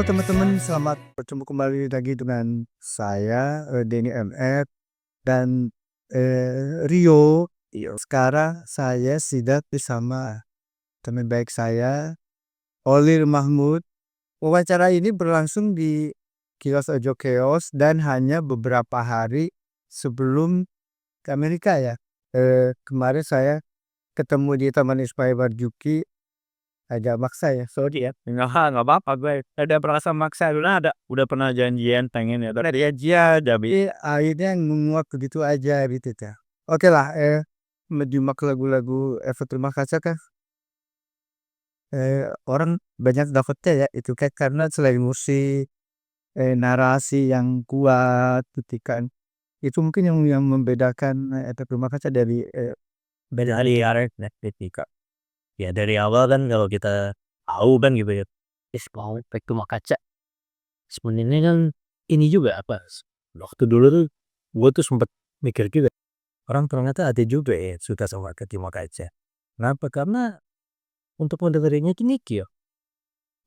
Halo teman-teman, selamat bertemu kembali lagi dengan saya, Denny MF dan, Rio. Sekarang saya sudah bersama teman baik saya, Holil Mahmud. Wawancara ini berlangsung di Kios Ojo Keos dan hanya beberapa hari sebelum ke Amerika ya. Kemarin saya ketemu di Taman Ismail Marzuki. Agak maksa ya, sorry ya. Nggak apa-apa gue, ada merasa maksa dulu udah pernah janjian pengen ya, tapi Aja, tapi akhirnya menguap begitu aja gitu ya. Oke lah, menyimak lagu-lagu Everton Makassar kan, orang banyak dapetnya ya itu kan karena selain musik, narasi yang kuat ketika itu mungkin yang membedakan Everton Makassar dari dari arek ketika ya dari awal kan kalau kita tahu kan gitu ya, mau back to Makaca sebenarnya kan ini juga apa, waktu dulu tuh gue tuh sempet mikir juga orang ternyata ada juga ya suka sama ke Makaca. Kenapa? Karena untuk mendengerinnya itu Nicky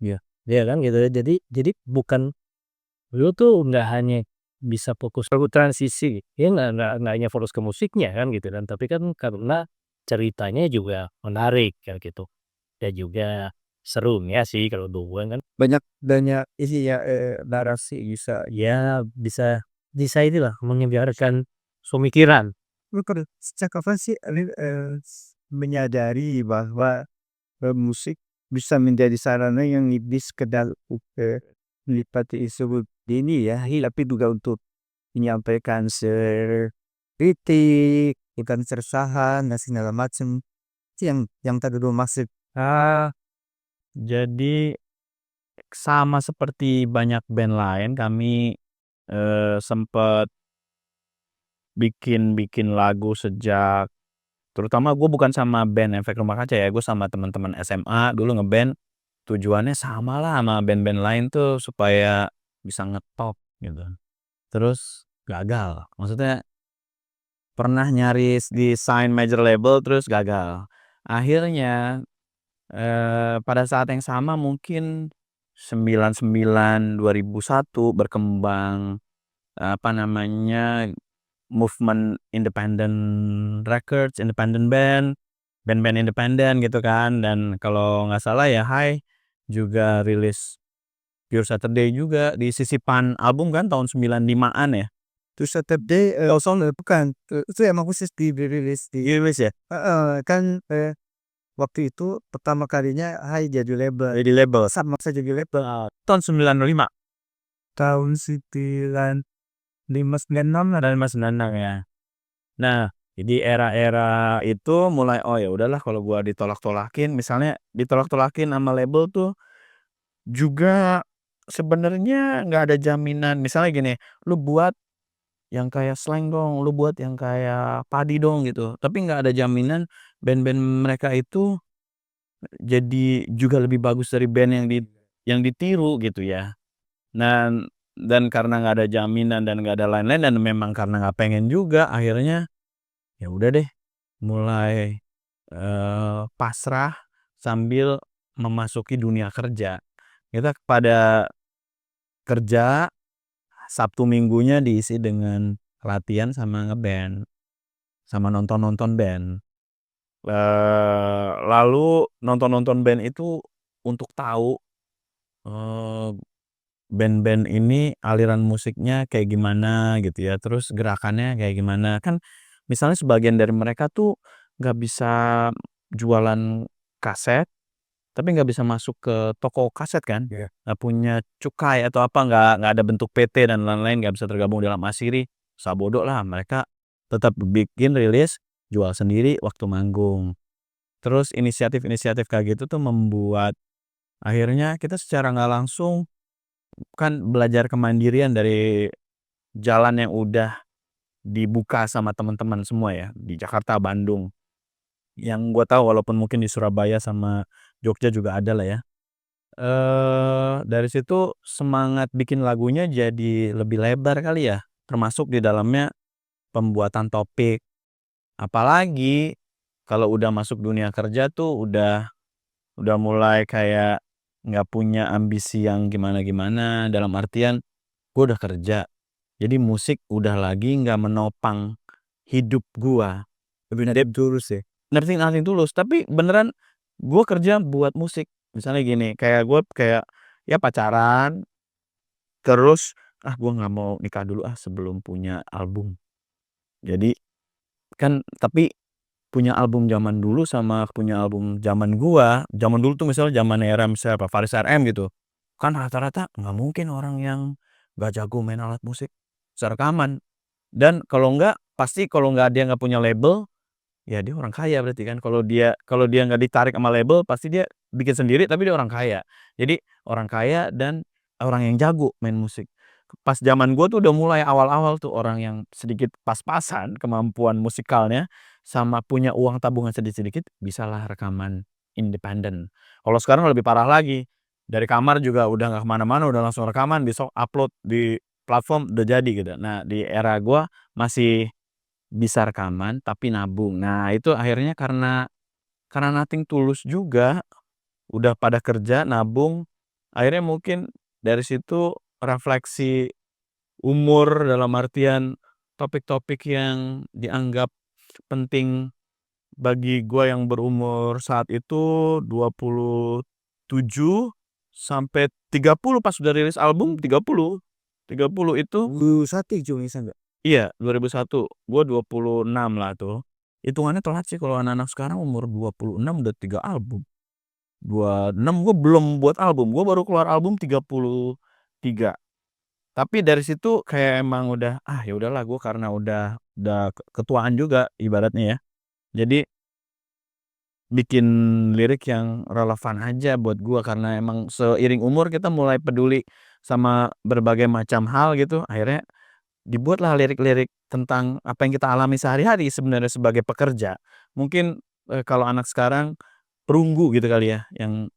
ya kan gitu ya, jadi bukan lu tuh nggak hanya bisa fokus ke transisi ya, nggak hanya fokus ke musiknya kan gitu kan, tapi kan karena ceritanya juga menarik kan gitu, dan juga seru ya sih kalau dua kan banyak banyak ini ya, narasi bisa. ya bisa inilah menyebarkan pemikiran. Lu sejak kapan sih menyadari bahwa musik bisa menjadi sarana yang lebih sekedar melipati isu ini ya, tapi juga untuk menyampaikan kritik, bukan keresahan dan segala macam. Itu yang tadi lu maksud. Jadi sama seperti banyak band lain kami sempet bikin lagu sejak, terutama gue bukan sama band Efek Rumah Kaca ya, gue sama teman-teman SMA dulu ngeband. Tujuannya sama lah sama band-band lain tuh supaya bisa ngetop gitu. Terus gagal. Maksudnya pernah nyaris di sign major label terus gagal. Akhirnya pada saat yang sama mungkin 99 2001 berkembang apa namanya, movement independent records, independent band, band-band independen gitu kan. Dan kalau nggak salah ya Hai juga rilis Pure Saturday juga di sisipan album kan tahun 95-an ya. Terus Saturday, soalnya bukan, itu emang khusus dirilis di Rilis ya? kan, waktu itu pertama kalinya Hai jadi label. Di label. Sama saya jadi label Tahun 95. tahun 95 96 lah. Dan Mas Nanang ya. Nah, jadi era-era itu mulai oh ya udahlah kalau gua ditolak-tolakin, misalnya ditolak-tolakin sama label tuh juga sebenarnya nggak ada jaminan. Misalnya gini, lu buat yang kayak Slank dong, lu buat yang kayak Padi dong gitu. Tapi nggak ada jaminan band-band mereka itu jadi juga lebih bagus dari band yang ditiru gitu ya. Dan karena nggak ada jaminan dan nggak ada lain-lain dan memang karena nggak pengen juga, akhirnya ya udah deh mulai pasrah sambil memasuki dunia kerja. Kita pada kerja, Sabtu Minggunya diisi dengan latihan sama ngeband, sama nonton-nonton band. Lalu nonton-nonton band itu untuk tahu band-band ini aliran musiknya kayak gimana gitu ya, terus gerakannya kayak gimana. Kan misalnya sebagian dari mereka tuh nggak bisa jualan kaset, tapi nggak bisa masuk ke toko kaset kan, nggak punya cukai atau apa, nggak ada bentuk PT dan lain-lain, nggak bisa tergabung dalam Asiri, bodoh lah mereka tetap bikin rilis, jual sendiri waktu manggung. Terus inisiatif-inisiatif kayak gitu tuh membuat akhirnya kita secara nggak langsung kan belajar kemandirian dari jalan yang udah dibuka sama teman-teman semua ya di Jakarta, Bandung. Yang gue tahu walaupun mungkin di Surabaya sama Jogja juga ada lah ya. Dari situ semangat bikin lagunya jadi lebih lebar kali ya, termasuk di dalamnya pembuatan topik. Apalagi kalau udah masuk dunia kerja tuh udah mulai kayak nggak punya ambisi yang gimana-gimana, dalam artian gua udah kerja, jadi musik udah lagi nggak menopang hidup gua. Lebih Dep nothing tulus ya? nothing nothing tulus, tapi beneran gua kerja buat musik. Misalnya gini, kayak ya pacaran, terus, gua nggak mau nikah dulu sebelum punya album. Jadi kan tapi punya album zaman dulu sama punya album zaman gua, zaman dulu tuh misalnya zaman era misalnya apa, Faris RM gitu, kan rata-rata nggak mungkin orang yang nggak jago main alat musik secara rekaman. Dan pasti kalau dia nggak punya label, ya dia orang kaya berarti kan. Kalau dia nggak ditarik sama label, pasti dia bikin sendiri tapi dia orang kaya. Jadi orang kaya dan orang yang jago main musik. Pas zaman gua tuh udah mulai awal-awal tuh orang yang sedikit pas-pasan kemampuan musikalnya, sama punya uang tabungan sedikit-sedikit, bisalah rekaman independen. Kalau sekarang lebih parah lagi, dari kamar juga udah nggak ke mana-mana, udah langsung rekaman, besok upload di platform, udah jadi gitu. Nah, di era gua masih bisa rekaman tapi nabung. Nah, itu akhirnya karena nothing tulus juga, udah pada kerja, nabung, akhirnya mungkin dari situ refleksi umur dalam artian topik-topik yang dianggap penting bagi gua yang berumur saat itu 27 sampai 30 pas udah rilis album 30. 30 itu Sate Jung Isa nggak? iya 2001, gua 26 lah tuh. Hitungannya telat sih kalau anak-anak sekarang umur 26 udah 3 album. 26 gua belum buat album, gua baru keluar album 33. Tapi dari situ kayak emang udah, ya udahlah gua karena udah ketuaan juga ibaratnya ya. Jadi bikin lirik yang relevan aja buat gua karena emang seiring umur kita mulai peduli sama berbagai macam hal gitu, akhirnya dibuatlah lirik-lirik tentang apa yang kita alami sehari-hari sebenarnya sebagai pekerja. Mungkin, kalau anak sekarang perunggu gitu kali ya, yang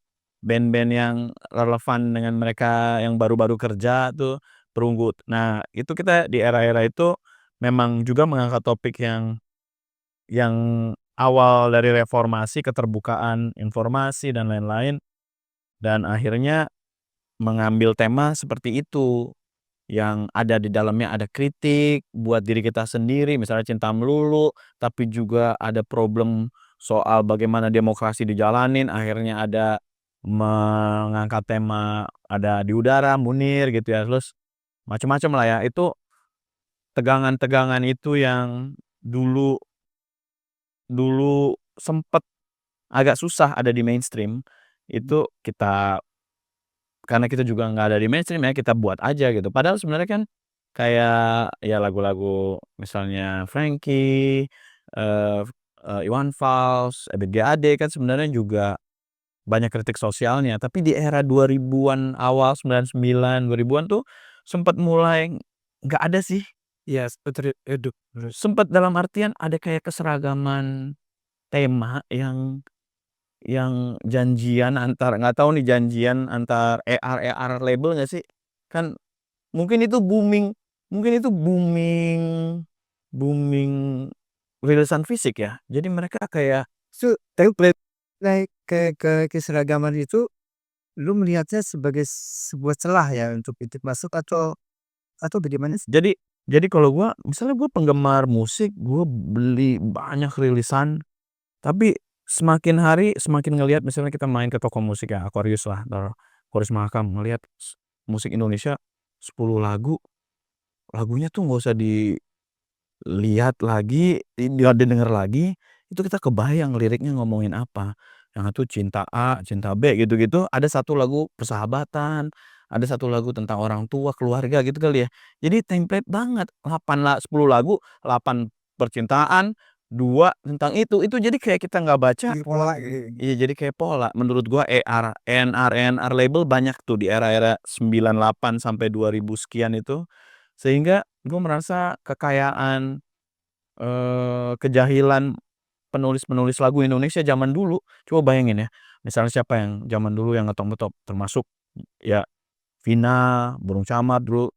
band-band yang relevan dengan mereka yang baru-baru kerja tuh perunggu. Nah, itu kita di era-era itu memang juga mengangkat topik yang awal dari reformasi, keterbukaan informasi dan lain-lain, dan akhirnya mengambil tema seperti itu. Yang ada di dalamnya ada kritik buat diri kita sendiri, misalnya cinta melulu, tapi juga ada problem soal bagaimana demokrasi dijalanin, akhirnya ada mengangkat tema ada di udara, Munir gitu ya, terus macem-macem lah ya. Itu tegangan-tegangan itu yang dulu dulu sempet agak susah ada di mainstream, itu karena kita juga nggak ada di mainstream ya, kita buat aja gitu. Padahal sebenarnya kan kayak ya lagu-lagu misalnya Frankie, eee Iwan Fals, Ebit G. Ade kan sebenarnya juga banyak kritik sosialnya. Tapi di era 2000-an awal, 99, 2000-an tuh sempet mulai nggak ada sih, Iya sempet redup terus. sempet dalam artian ada kayak keseragaman tema yang janjian antar nggak tahu nih janjian antar AR label nggak sih? Kan mungkin itu booming booming rilisan fisik ya. Jadi mereka kayak Template naik ke keseragaman itu, lu melihatnya sebagai sebuah celah ya untuk pintu masuk atau bagaimana sih? jadi kalau gua misalnya gua penggemar musik, gua beli banyak rilisan, tapi semakin hari semakin ngelihat misalnya kita main ke toko musik ya, Aquarius lah, Aquarius Mahakam, ngelihat musik Indonesia 10 lagu, lagunya tuh nggak usah dilihat lagi, nggak didengar lagi, itu kita kebayang liriknya ngomongin apa. Yang satu cinta A, cinta B, gitu-gitu, ada satu lagu persahabatan, ada satu lagu tentang orang tua, keluarga, gitu kali ya. Jadi template banget, 10 lagu, 8 percintaan, 2 tentang itu jadi kayak kita nggak baca. Jadi pola gitu. Iya, jadi kayak pola. Menurut gua ENR label banyak tuh di era-era 98 sampai 2000 sekian itu. Sehingga gua merasa kekayaan, kejahilan penulis-penulis lagu Indonesia zaman dulu. Coba bayangin ya, misalnya siapa yang zaman dulu yang ngetop-ngetop, termasuk ya Vina, Burung Camat dulu,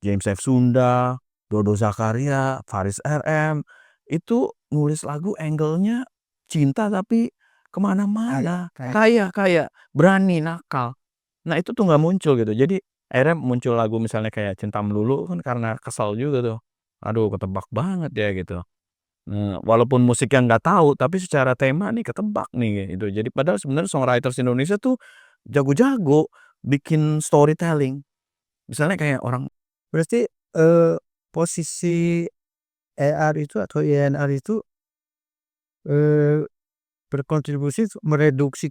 James F. Sunda, Dodo Zakaria, Faris RM, itu nulis lagu angle-nya cinta tapi ke mana-mana, Kayak kaya, berani, nakal. Nah itu tuh nggak muncul gitu. Jadi akhirnya muncul lagu misalnya kayak Cinta Melulu kan karena kesel juga tuh. Aduh ketebak banget ya gitu. Walaupun musiknya nggak tahu, tapi secara tema nih ketebak nih gitu. Jadi padahal sebenarnya songwriters Indonesia tuh jago-jago bikin storytelling. Misalnya kayak orang berarti, posisi ER itu atau INR itu, eee, berkontribusi mereduksi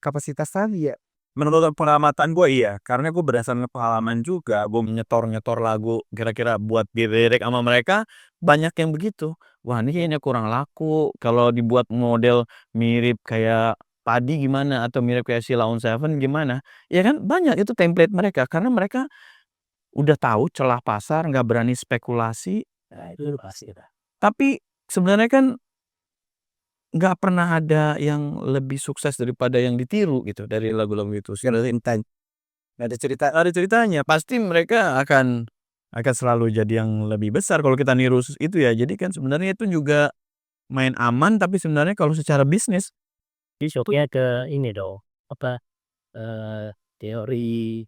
kapasitas tadi ya? menurut pengamatan gue iya, karena gue berdasarkan pengalaman juga, gue nyetor-nyetor lagu kira-kira buat dilirik sama mereka, banyak yang begitu. Wah ini kayaknya kurang laku, kalau dibuat model mirip kayak Padi gimana, atau mirip kayak Sheila on 7 gimana. Ya kan banyak itu template mereka, karena mereka udah tahu celah pasar, nggak berani spekulasi. Nah, itu pasti dah. Tapi sebenarnya kan nggak pernah ada yang lebih sukses daripada yang ditiru gitu dari lagu-lagu itu. Nggak ada cerita. Ada ceritanya, pasti mereka akan selalu jadi yang lebih besar kalau kita niru itu ya. Jadi kan sebenarnya itu juga main aman, tapi sebenarnya kalau secara bisnis Jadi shock-nya ke ini dong, apa, teori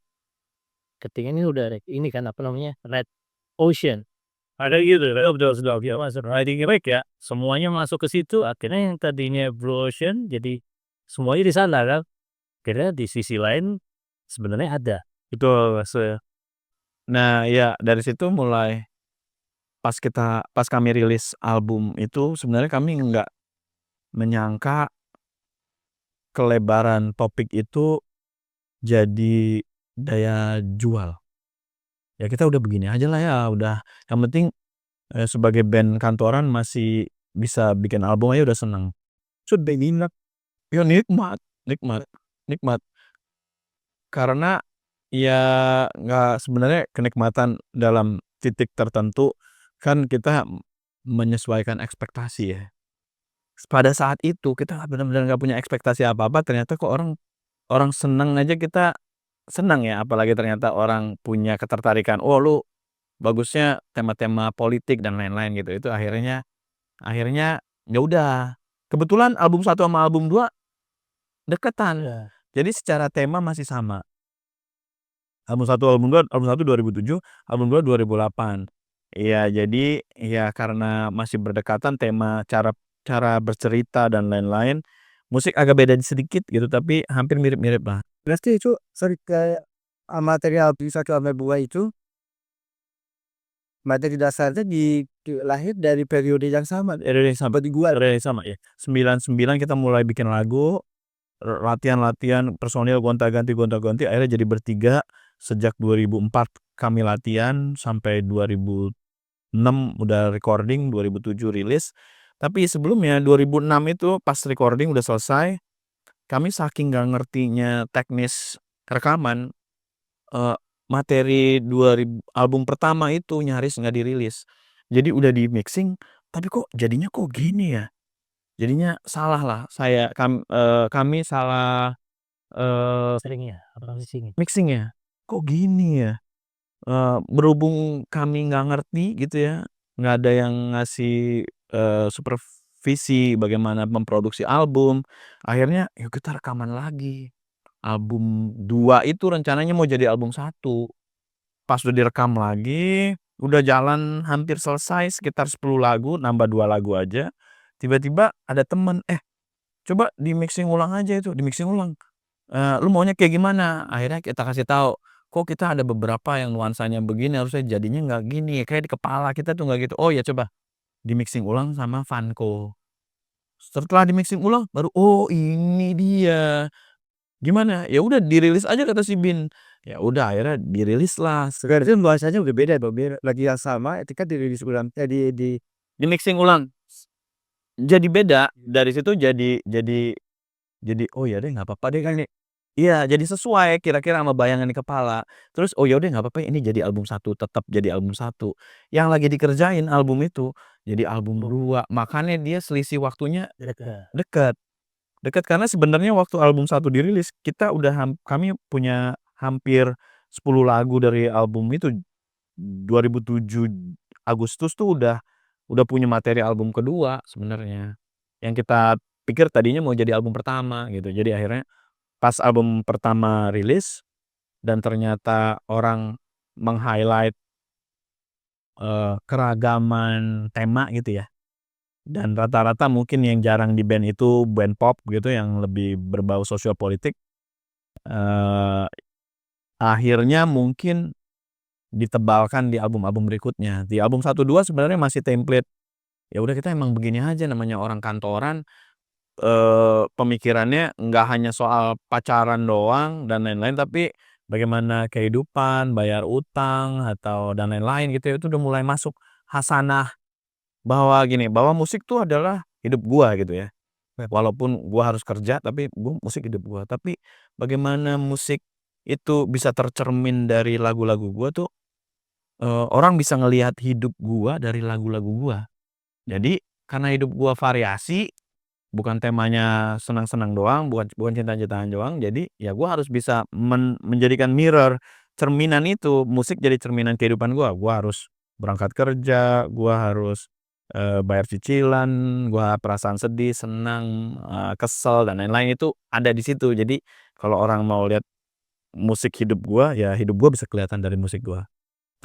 ketika ini udah ini kan, apa namanya, red ocean. Ada gitu, betul sudah ya masuk riding rate ya, semuanya masuk ke situ, akhirnya yang tadinya blue ocean jadi semuanya di sana kan. Akhirnya di sisi lain sebenarnya ada. itu nah ya dari situ mulai pas kami rilis album itu sebenarnya kami nggak menyangka kelebaran topik itu jadi daya jual. Ya kita udah begini aja lah ya, udah yang penting, sebagai band kantoran masih bisa bikin album aja udah seneng. Sudah enak. Ya nikmat nikmat nikmat. Karena ya nggak sebenarnya kenikmatan dalam titik tertentu kan kita menyesuaikan ekspektasi ya. Pada saat itu kita benar-benar nggak punya ekspektasi apa-apa, ternyata kok orang orang seneng aja kita senang ya, apalagi ternyata orang punya ketertarikan, "Oh lu bagusnya tema-tema politik dan lain-lain," gitu. Itu akhirnya akhirnya ya udah. Kebetulan album satu sama album 2 deketan. Iya. Jadi secara tema masih sama. Album satu 2007, album 2 2008. Iya, jadi ya karena masih berdekatan tema, cara cara bercerita dan lain-lain, musik agak beda sedikit gitu, tapi hampir mirip-mirip lah. Berarti itu kayak, materi album 1 sama 2 itu, materi dasarnya lahir dari periode yang sama Periode yang sama seperti gua. periode yang sama, ya. 99 kita mulai bikin lagu, latihan-latihan, personil gonta-ganti, akhirnya jadi bertiga. Sejak 2004 kami latihan sampai 2006 udah recording, 2007 rilis. Tapi sebelumnya 2006 itu pas recording udah selesai, kami saking nggak ngertinya teknis rekaman, materi album pertama itu nyaris nggak dirilis. Jadi udah di-mixing, tapi kok jadinya kok gini ya? Jadinya salah lah kami salah, eee, Seringnya, apa sih? mixing-nya. Kok gini ya? Berhubung kami nggak ngerti gitu ya, nggak ada yang ngasih, supervisi bagaimana memproduksi album, akhirnya yuk kita rekaman lagi. Album 2 itu rencananya mau jadi album satu. Pas udah direkam lagi, udah jalan hampir selesai sekitar 10 lagu, nambah 2 lagu aja, tiba-tiba ada temen, "Eh, coba di-mixing ulang aja itu," di-mixing ulang. "Lu maunya kayak gimana?" Akhirnya kita kasih tahu, "Kok kita ada beberapa yang nuansanya begini, harusnya jadinya nggak gini, kayak di kepala kita tuh nggak gitu." "Oh ya coba di-mixing ulang sama Vanco." Setelah di-mixing ulang baru, "Oh ini dia." "Gimana?" "Ya udah dirilis aja," kata si Bin. Ya udah akhirnya dirilislah, Berarti nuansanya udah beda dong, lagi yang sama ketika dirilis ulang, di-mixing ulang. Jadi beda, dari situ jadi, "Oh ya deh nggak apa-apa deh kan ini." Iya, jadi sesuai kira-kira sama bayangan di kepala. Terus, "Oh ya udah nggak apa-apa ini jadi album satu, tetap jadi album satu." Yang lagi dikerjain album itu jadi album 2, makanya dia selisih waktunya Dekat. deket. Deket karena sebenarnya waktu album satu dirilis kita udah kami punya hampir 10 lagu dari album itu. 2007 Agustus tuh udah punya materi album kedua sebenarnya. Yang kita pikir tadinya mau jadi album pertama gitu. Jadi akhirnya pas album pertama rilis dan ternyata orang meng-highlight, keragaman tema gitu ya, dan rata-rata mungkin yang jarang di band itu band pop gitu yang lebih berbau sosial politik, eee, akhirnya mungkin ditebalkan di album-album berikutnya. Di album 1, 2 sebenarnya masih template, ya udah kita emang begini aja namanya orang kantoran, pemikirannya nggak hanya soal pacaran doang dan lain-lain, tapi bagaimana kehidupan, bayar utang, atau dan lain-lain gitu ya, itu udah mulai masuk hasanah bahwa gini, bahwa musik tuh adalah hidup gua gitu ya. Walaupun gua harus kerja, tapi musik hidup gua. Tapi bagaimana musik itu bisa tercermin dari lagu-lagu gua tuh, orang bisa ngelihat hidup gua dari lagu-lagu gua. Jadi karena hidup gua variasi, bukan temanya senang-senang doang, bukan bukan cinta-cintaan doang, jadi ya gua harus bisa menjadikan mirror, cerminan itu, musik jadi cerminan kehidupan gua. Gua harus berangkat kerja, gua harus, bayar cicilan, gua perasaan sedih, senang, kesel dan lain-lain itu ada di situ. Jadi kalau orang mau lihat musik hidup gua, ya hidup gua bisa kelihatan dari musik gua.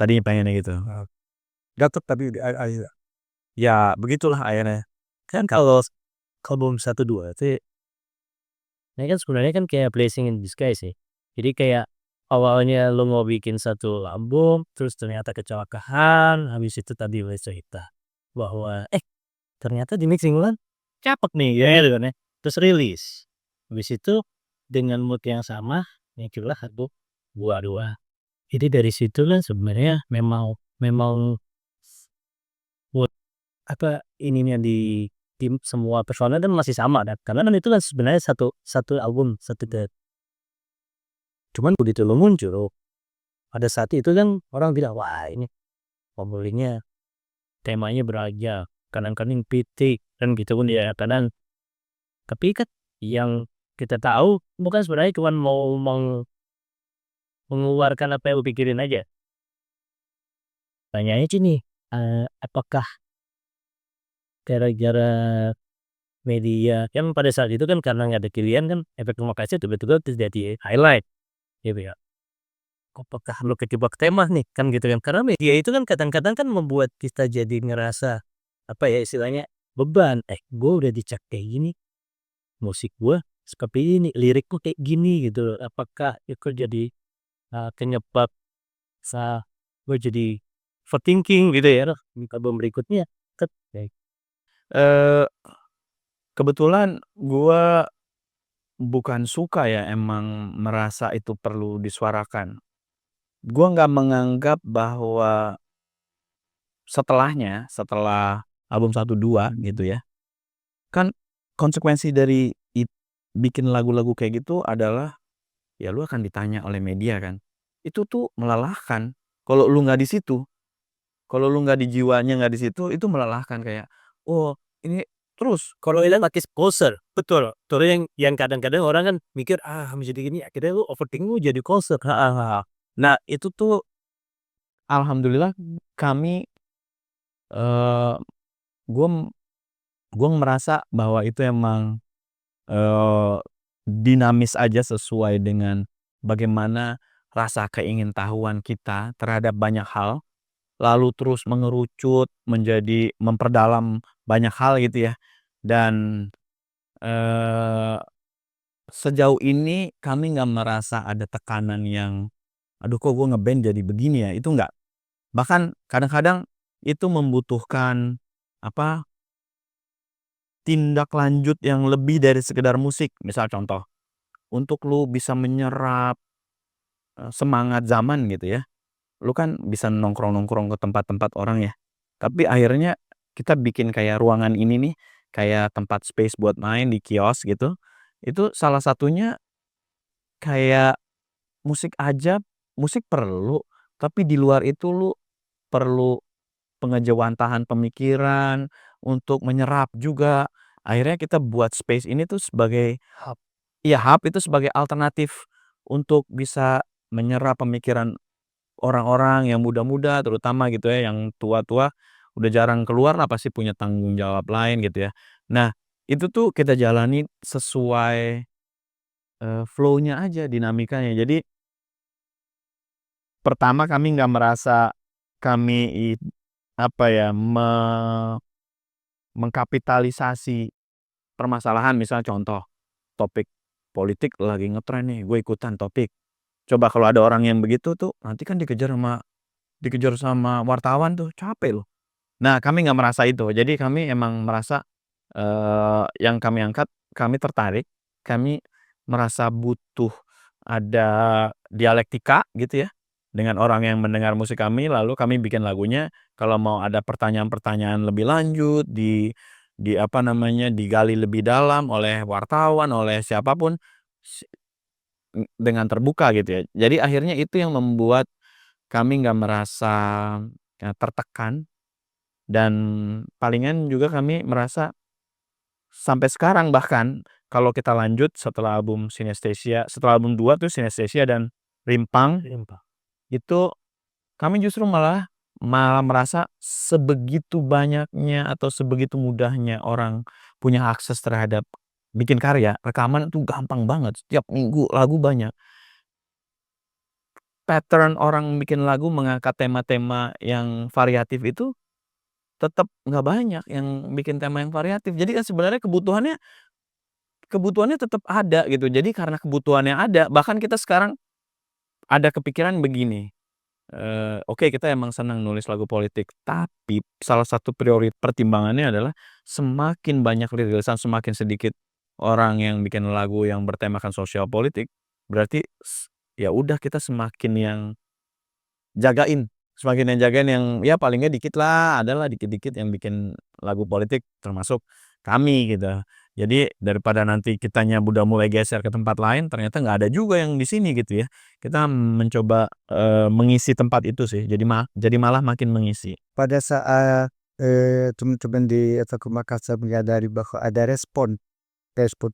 Tadinya pengennya gitu. Dapet tapi Ya begitulah akhirnya. Kan kalau album 1, 2 itu ini kan sebenarnya kan kayak blessing in disguise ya. Jadi kayak awalnya lu mau bikin satu album, terus ternyata kecelakaan, habis itu tadi lu cerita bahwa, ternyata di mixing ulang cakep nih, ya gitu kan ya. Terus rilis. Habis itu dengan mood yang sama, muncullah album Gua Dua. Jadi dari situlah sebenarnya memang memang mood ininya di tim semua personel kan masih sama kan, karena kan itu kan sebenarnya satu satu album, satu cuman begitu lo muncul, pada saat itu kan orang bilang, "Wah ini ngobrolnya temanya beragam, kadang-kadang pitik," kan gitu kan ya, kadang tapi kan yang kita tahu bukan sebenarnya cuman mau mengeluarkan apa yang lu pikirin aja. Tanyanya sini, apakah gara-gara media kan pada saat itu kan karena nggak ada pilihan kan efek rumah kaca tiba-tiba terjadi highlight gitu ya. Apakah lu kejebak tema nih kan gitu kan, karena media itu kan kadang-kadang kan membuat kita jadi ngerasa apa ya istilahnya beban, gue udah dicap kayak gini, musik gue seperti ini, lirikku kayak gini gitu loh. Apakah itu jadi penyebab gue jadi overthinking gitu ya, di album berikutnya kayak Eee, kebetulan gua bukan suka ya emang merasa itu perlu disuarakan. Gua nggak menganggap bahwa setelahnya, setelah album 1, 2 gitu ya, kan konsekuensi dari bikin lagu-lagu kayak gitu adalah, ya lu akan ditanya oleh media kan. Itu tuh melelahkan. Kalau lu nggak di situ, kalau lu nggak di jiwanya nggak di situ, itu melelahkan kayak, "Oh ini terus." kalau Ilan makin closer, betul. Betul yang kadang-kadang orang kan mikir, menjadi gini akhirnya lu overthinking lu jadi closer, heeh heeh. Nah itu tuh alhamdulillah kami, eee, gua gua merasa bahwa itu emang, eee, dinamis aja sesuai dengan bagaimana rasa keingintahuan kita terhadap banyak hal, lalu terus mengerucut menjadi memperdalam banyak hal gitu ya. Dan, eee, sejauh ini kami nggak merasa ada tekanan yang, "Aduh kok gue nge-band jadi begini ya?" Itu nggak. Bahkan kadang-kadang itu membutuhkan, apa, tindak lanjut yang lebih dari sekedar musik. Misal contoh, untuk lu bisa menyerap, semangat zaman gitu ya, lu kan bisa nongkrong-nongkrong ke tempat-tempat orang ya. Tapi akhirnya kita bikin kayak ruangan ini nih, kayak tempat space buat main di kios gitu. Itu salah satunya kayak musik aja, musik perlu, tapi di luar itu lu perlu pengejawantahan pemikiran, untuk menyerap juga. Akhirnya kita buat space ini tuh sebagai Hub. iya hub itu sebagai alternatif untuk bisa menyerap pemikiran orang-orang yang muda-muda terutama gitu ya, yang tua-tua udah jarang keluar lah pasti punya tanggung jawab lain gitu ya. Nah itu tuh kita jalani sesuai, flow-nya aja, dinamikanya. Jadi pertama kami nggak merasa kami apa ya, mengkapitalisasi permasalahan. Misal contoh, topik politik lagi ngetren nih, gue ikutan topik. Coba kalau ada orang yang begitu tuh, nanti kan dikejar sama wartawan tuh, capek loh. Nah, kami nggak merasa itu. Jadi kami emang merasa, yang kami angkat, kami tertarik, kami merasa butuh ada dialektika gitu ya, dengan orang yang mendengar musik kami, lalu kami bikin lagunya. Kalau mau ada pertanyaan-pertanyaan lebih lanjut, apa namanya, digali lebih dalam oleh wartawan, oleh siapapun, dengan terbuka gitu ya. Jadi akhirnya itu yang membuat kami nggak merasa, tertekan, dan palingan juga kami merasa sampai sekarang bahkan kalau kita lanjut setelah album Synesthesia, setelah album 2 tuh Synesthesia dan Rimpang, itu kami justru malah malah merasa sebegitu banyaknya atau sebegitu mudahnya orang punya akses terhadap bikin karya, rekaman itu gampang banget, setiap minggu lagu banyak. Pattern orang bikin lagu mengangkat tema-tema yang variatif itu tetap nggak banyak yang bikin tema yang variatif. Jadi kan sebenarnya kebutuhannya tetap ada gitu. Jadi karena kebutuhannya ada, bahkan kita sekarang ada kepikiran begini, oke kita emang senang nulis lagu politik, tapi salah satu pertimbangannya adalah semakin banyak rilisan, semakin sedikit orang yang bikin lagu yang bertemakan sosial politik, berarti ya udah kita semakin yang jagain yang ya palingnya dikit lah, adalah dikit-dikit yang bikin lagu politik termasuk kami gitu. Jadi daripada nanti kitanya udah mulai geser ke tempat lain, ternyata nggak ada juga yang di sini gitu ya. Kita mencoba, mengisi tempat itu sih, jadi malah makin mengisi. Pada saat, teman-teman di Efek Makassar menyadari bahwa ada respon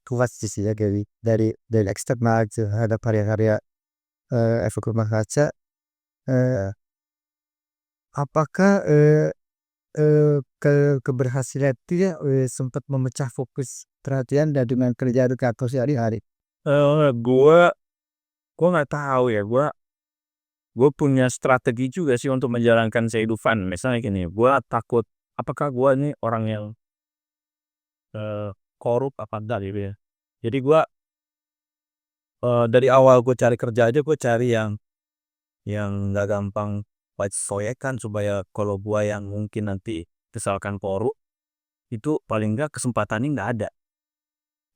kuat sih ya dari eksternal terhadap karya-karya, Efek Makassar, eee, apakah, keberhasilan itu ya, sempat memecah fokus perhatian dan dengan kerjaan kantor sehari-hari? Gua nggak tahu ya, gua punya strategi juga sih untuk menjalankan kehidupan. Misalnya gini, gua takut apakah gua ini orang yang, korup apa enggak gitu ya. Jadi gua, dari awal gua cari kerja aja gua cari yang nggak gampang proyek-proyekan supaya kalau gua yang mungkin nanti misalkan korup, itu paling nggak kesempatannya nggak ada.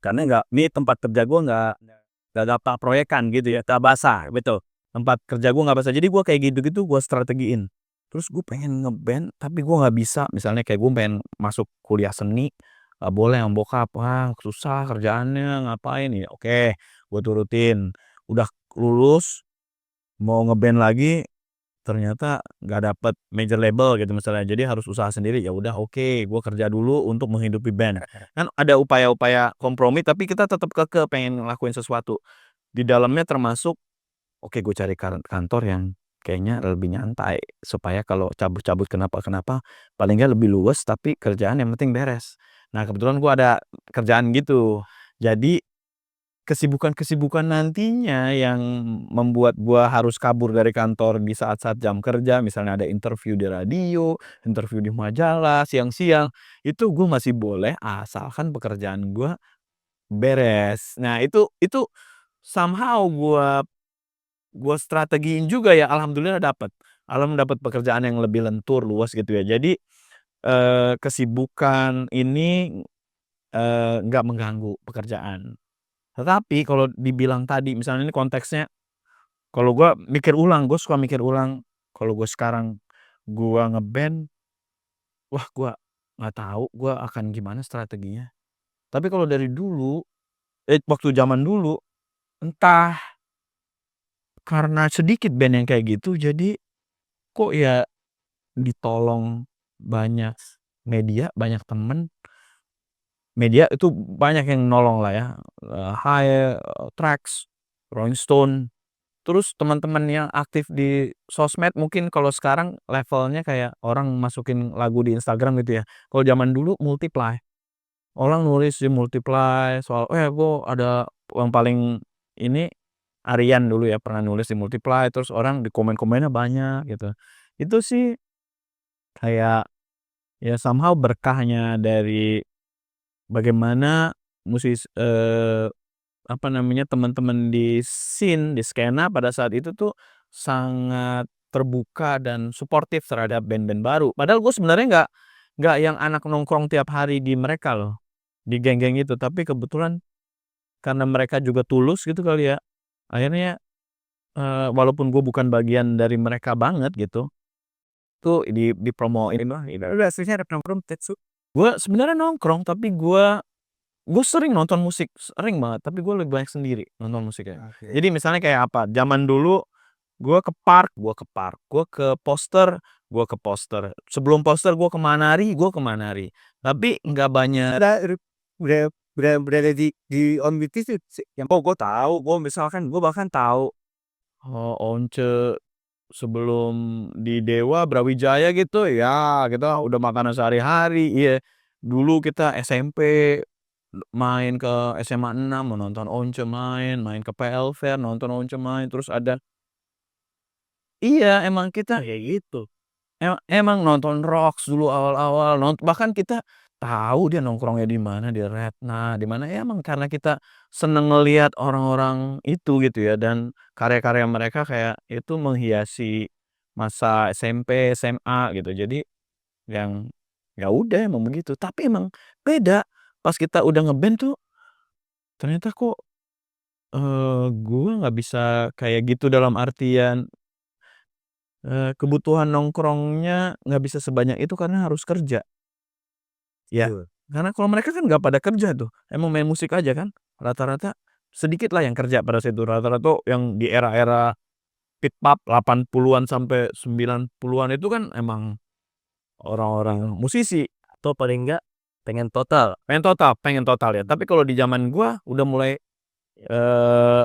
Karena ini tempat kerja gua nggak gampang proyekan gitu ya, nggak basah, betul. Tempat kerja gua nggak basah, jadi gua kayak gitu-gitu gua strategiin. Terus gue pengen nge-band tapi gua nggak bisa, misalnya kayak gue pengen masuk kuliah seni, nggak boleh sama bokap, "Wah susah kerjaannya, ngapain ya?" Oke, gue turutin. Udah lulus, mau nge-band lagi, ternyata nggak dapet major label gitu misalnya, jadi harus usaha sendiri. Ya udah oke, gue kerja dulu untuk menghidupi band. Kan ada upaya-upaya kompromi tapi kita tetap kekeh pengen ngelakuin sesuatu. Di dalamnya termasuk, oke gue cari kantor yang kayaknya lebih nyantai, supaya kalau cabut-cabut kenapa-kenapa paling nggak lebih luas tapi kerjaan yang penting beres. Nah kebetulan gue ada kerjaan gitu. Jadi kesibukan-kesibukan nantinya yang membuat gua harus kabur dari kantor di saat-saat jam kerja, misalnya ada interview di radio, interview di majalah, siang-siang, itu gua masih boleh asalkan pekerjaan gua beres. Nah itu somehow gua strategiin juga ya, alhamdulillah dapat pekerjaan yang lebih lentur, luas gitu ya. Jadi, kesibukan ini, nggak mengganggu pekerjaan. Tetapi kalau dibilang tadi misalnya ini konteksnya, kalau gua suka mikir ulang, kalau gua sekarang gua nge-band, wah gua nggak tahu gua akan gimana strateginya. Tapi kalau dari dulu, waktu zaman dulu, entah karena sedikit band yang kayak gitu, jadi kok ya ditolong banyak media, banyak temen, media itu banyak yang nolong lah ya, Haye, Trax, Rolling Stone. Terus teman-teman yang aktif di sosmed mungkin kalau sekarang levelnya kayak orang masukin lagu di Instagram gitu ya. Kalau zaman dulu Multiply. orang nulis di Multiply soal, gue ada yang paling ini Aryan dulu ya pernah nulis di Multiply, terus orang di komen-komennya banyak gitu. Itu sih kayak ya somehow berkahnya dari bagaimana apa namanya, teman-teman di scene, di skena pada saat itu tuh sangat terbuka dan suportif terhadap band-band baru. Padahal gue sebenarnya nggak yang anak nongkrong tiap hari di mereka loh, di geng-geng itu. Tapi kebetulan karena mereka juga tulus gitu kali ya, akhirnya, walaupun gue bukan bagian dari mereka banget gitu, tuh dipromoin lah gitu. Lu aslinya rap nongkrong Tetsu? Gue sebenarnya nongkrong, tapi gue sering nonton musik, sering banget, tapi gue lebih banyak sendiri nonton musiknya. Oke. Jadi misalnya kayak apa, zaman dulu gue ke Poster, sebelum Poster gue ke Manari, tapi nggak banyak. Berada di On With This yang Gue tahu, gue bahkan tahu, Once sebelum di Dewa, Brawijaya gitu, ya kita udah makanan sehari-hari, iya. Dulu kita SMP main ke SMA 6 mau nonton Once main ke PL Fair nonton Once main, terus ada iya emang kita Kayak gitu. emang nonton Rocks dulu awal-awal, bahkan kita tahu dia nongkrongnya di mana, di Retna, di mana, ya emang karena kita seneng ngelihat orang-orang itu gitu ya, dan karya-karya mereka kayak itu menghiasi masa SMP, SMA gitu. Jadi yang ya udah emang begitu, tapi emang beda pas kita udah nge-band tuh ternyata kok, gua nggak bisa kayak gitu dalam artian, kebutuhan nongkrongnya nggak bisa sebanyak itu karena harus kerja. Ya, betul. karena kalau mereka kan nggak pada kerja tuh, emang main musik aja kan, rata-rata sedikit lah yang kerja pada saat itu, rata-rata yang di era-era Pitpap 80-an sampai 90-an itu kan emang orang-orang musisi, Atau paling enggak pengen total. pengen total ya. Tapi kalau di zaman gua udah mulai, eee,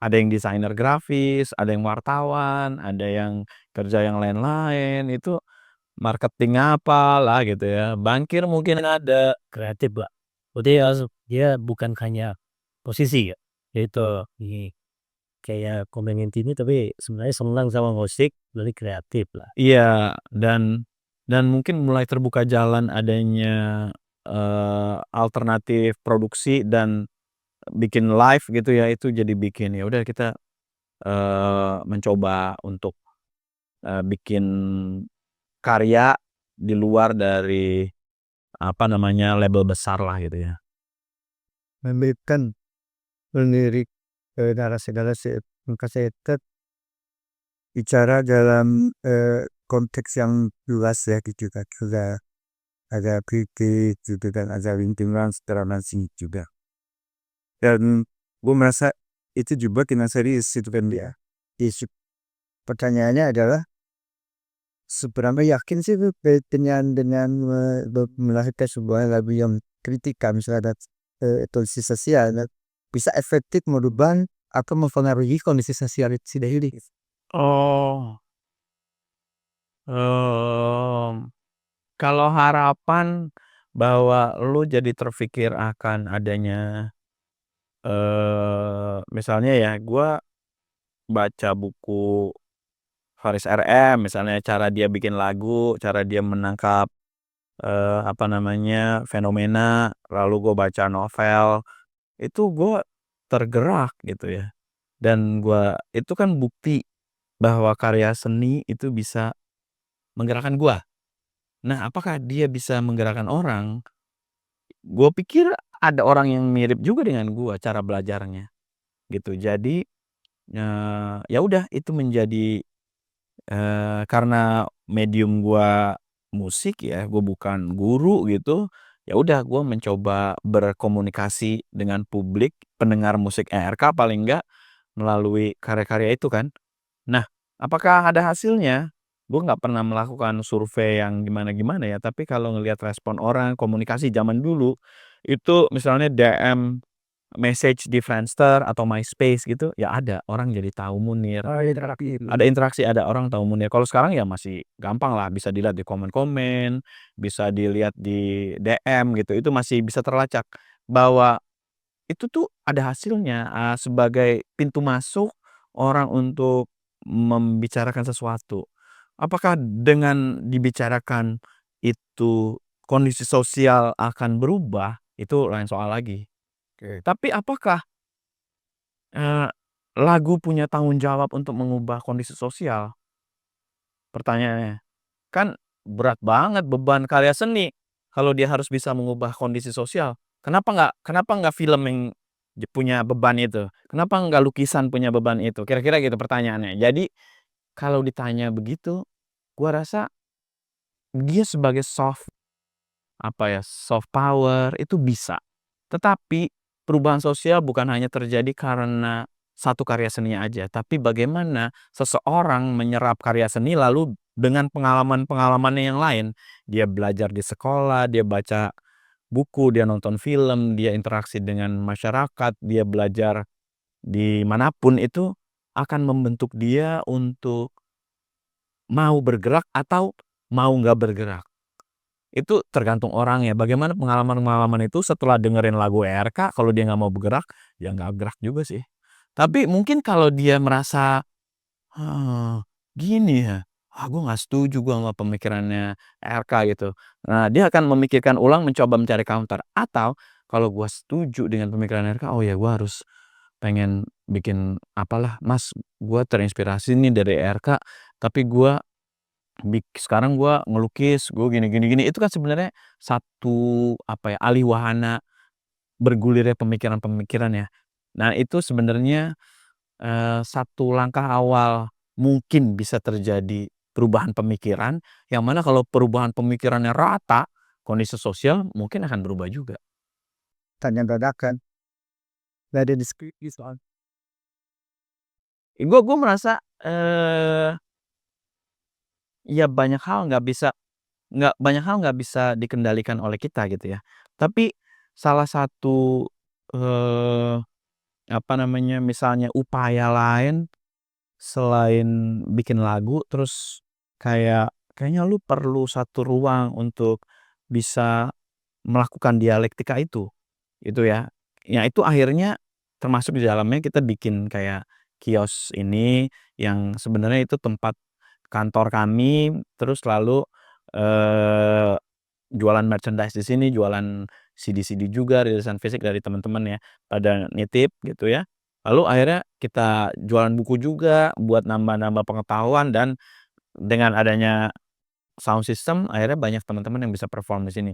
ada yang desainer grafis, ada yang wartawan, ada yang kerja yang lain-lain, itu marketing apalah gitu ya, bankir mungkin ada. Kreatif, Mbak. Berarti dia bukan hanya posisi ya, yaitu ini kayak komen intinya tapi sebenarnya senang sama musik, berarti kreatif lah. Iya, dan mungkin mulai terbuka jalan adanya, alternatif produksi dan bikin live gitu ya, itu jadi bikin ya udah kita, mencoba untuk, bikin karya di luar dari apa namanya, label besar lah gitu ya. Memberikan lirik, narasi-narasi kasetet bicara dalam, konteks yang luas ya gitu kan. Ada kritik gitu kan, ada lingkungan secara masing juga. Dan gue merasa itu juga kena serius itu kan dia. Isu pertanyaannya adalah seberapa yakin sih lu dengan melahirkan sebuah lagu yang kritika misalnya ada kondisi sosial bisa efektif merubah atau mempengaruhi kondisi sosial itu sendiri. Oh, mmm, kalau harapan bahwa lu jadi terfikir akan adanya, misalnya ya gua baca buku Faris RM misalnya, cara dia bikin lagu, cara dia menangkap, apa namanya, fenomena, lalu gue baca novel, itu gue tergerak gitu ya. Dan itu kan bukti bahwa karya seni itu bisa menggerakkan gue. Nah, apakah dia bisa menggerakkan orang? Gue pikir ada orang yang mirip juga dengan gue cara belajarnya, gitu. Jadi, ya udah itu menjadi karena medium gua musik ya, gua bukan guru gitu, ya udah gua mencoba berkomunikasi dengan publik, pendengar musik ERK paling enggak melalui karya-karya itu kan. Nah, apakah ada hasilnya? Gua nggak pernah melakukan survei yang gimana-gimana ya, tapi kalau ngelihat respon orang, komunikasi zaman dulu, itu misalnya DM message di Friendster atau MySpace gitu, ya ada orang jadi tahu Munir. Ada interaksi, ada orang tahu Munir. Kalau sekarang ya masih gampang lah, bisa dilihat di komen-komen, bisa dilihat di DM gitu. Itu masih bisa terlacak bahwa itu tuh ada hasilnya sebagai pintu masuk orang untuk membicarakan sesuatu. Apakah dengan dibicarakan itu kondisi sosial akan berubah? Itu lain soal lagi. Oke. Tapi apakah lagu punya tanggung jawab untuk mengubah kondisi sosial? Pertanyaannya. Kan berat banget beban karya seni kalau dia harus bisa mengubah kondisi sosial. Kenapa nggak film yang punya beban itu? Kenapa nggak lukisan punya beban itu? Kira-kira gitu pertanyaannya. Jadi kalau ditanya begitu, gua rasa dia sebagai soft power itu bisa. Tetapi perubahan sosial bukan hanya terjadi karena satu karya seni aja, tapi bagaimana seseorang menyerap karya seni lalu dengan pengalaman-pengalamannya yang lain. Dia belajar di sekolah, dia baca buku, dia nonton film, dia interaksi dengan masyarakat, dia belajar di manapun itu akan membentuk dia untuk mau bergerak atau mau nggak bergerak. Itu tergantung orang ya, bagaimana pengalaman-pengalaman itu setelah dengerin lagu ERK, kalau dia nggak mau bergerak, ya nggak gerak juga sih. Tapi mungkin kalau dia merasa, gini ya, gue nggak setuju gua sama pemikirannya ERK," gitu. Nah, dia akan memikirkan ulang, mencoba mencari counter. Atau kalau gua setuju dengan pemikiran ERK, "Oh ya gua harus pengen bikin apalah, Mas, gua terinspirasi nih dari ERK, tapi gua sekarang gua ngelukis, gua gini gini gini." Itu kan sebenarnya satu, apa ya, alih wahana bergulirnya pemikiran-pemikiran ya. Nah, itu sebenarnya, satu langkah awal mungkin bisa terjadi perubahan pemikiran, yang mana kalau perubahan pemikirannya rata, kondisi sosial mungkin akan berubah juga. Tanya dadakan. Nggak ada diskusi soal. Gua merasa, ya banyak hal nggak bisa dikendalikan oleh kita gitu ya. Tapi salah satu, eee, apa namanya, misalnya upaya lain selain bikin lagu, terus kayaknya lu perlu satu ruang untuk bisa melakukan dialektika itu ya. Ya itu akhirnya termasuk di dalamnya kita bikin kayak kios ini yang sebenarnya itu tempat kantor kami, terus lalu, eee, jualan merchandise di sini, jualan CD-CD juga, rilisan fisik dari teman-teman ya, pada nitip gitu ya. Lalu akhirnya kita jualan buku juga buat nambah-nambah pengetahuan dan dengan adanya sound system akhirnya banyak teman-teman yang bisa perform di sini.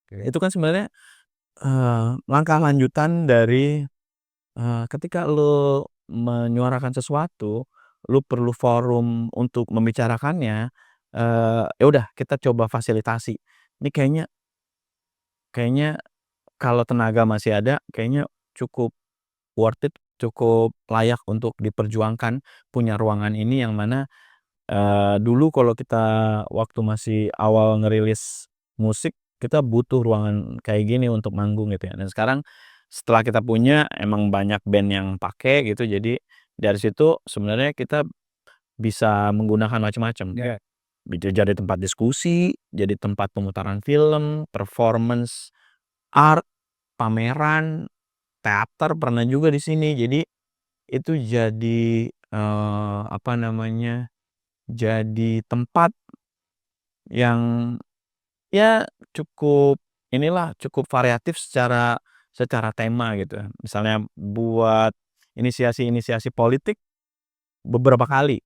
Oke. Itu kan sebenarnya, langkah lanjutan dari, ketika lu menyuarakan sesuatu, lu perlu forum untuk membicarakannya, ya udah kita coba fasilitasi. Ini kayaknya kayaknya kalau tenaga masih ada, kayaknya cukup worth it, cukup layak untuk diperjuangkan punya ruangan ini yang mana, dulu kalau kita waktu masih awal ngerilis musik, kita butuh ruangan kayak gini untuk manggung gitu ya. Dan sekarang setelah kita punya, emang banyak band yang pakai gitu, jadi dari situ sebenarnya kita bisa menggunakan macam-macam. Ya. Bisa jadi tempat diskusi, jadi tempat pemutaran film, performance art, pameran, teater pernah juga di sini. Jadi itu jadi, apa namanya, jadi tempat yang ya cukup inilah, cukup variatif secara secara tema gitu. Misalnya buat inisiasi-inisiasi politik beberapa kali,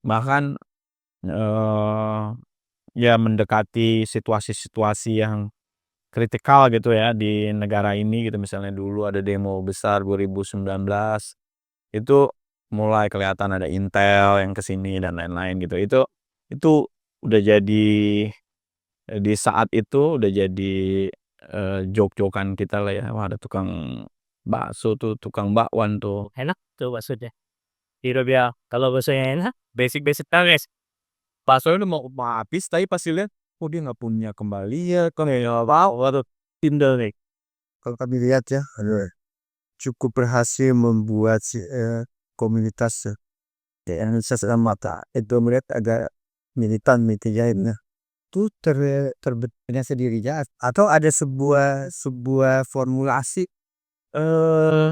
bahkan, eee, ya mendekati situasi-situasi yang kritikal gitu ya di negara ini gitu. Misalnya dulu ada demo besar 2019, itu mulai kelihatan ada Intel yang ke sini dan lain-lain gitu. Itu udah jadi, di saat itu udah jadi, joke-joke-an kita lah ya. Wah, ada tukang bakso tuh, tukang bakwan tuh. Enak tuh baksonya. Di Robia kalau baksonya enak, basic-basic guys. Baksonya udah mau habis tapi pas dilihat, "Oh, dia nggak punya kembalian, kok nggak apa waduh, Tinder nih." Kalau kami lihat ya, aduh, cukup berhasil membuat komunitas yang sesama itu melihat agak militan gitu ya. Nah, itu terbentuknya sendirinya atau ada sebuah formulasi?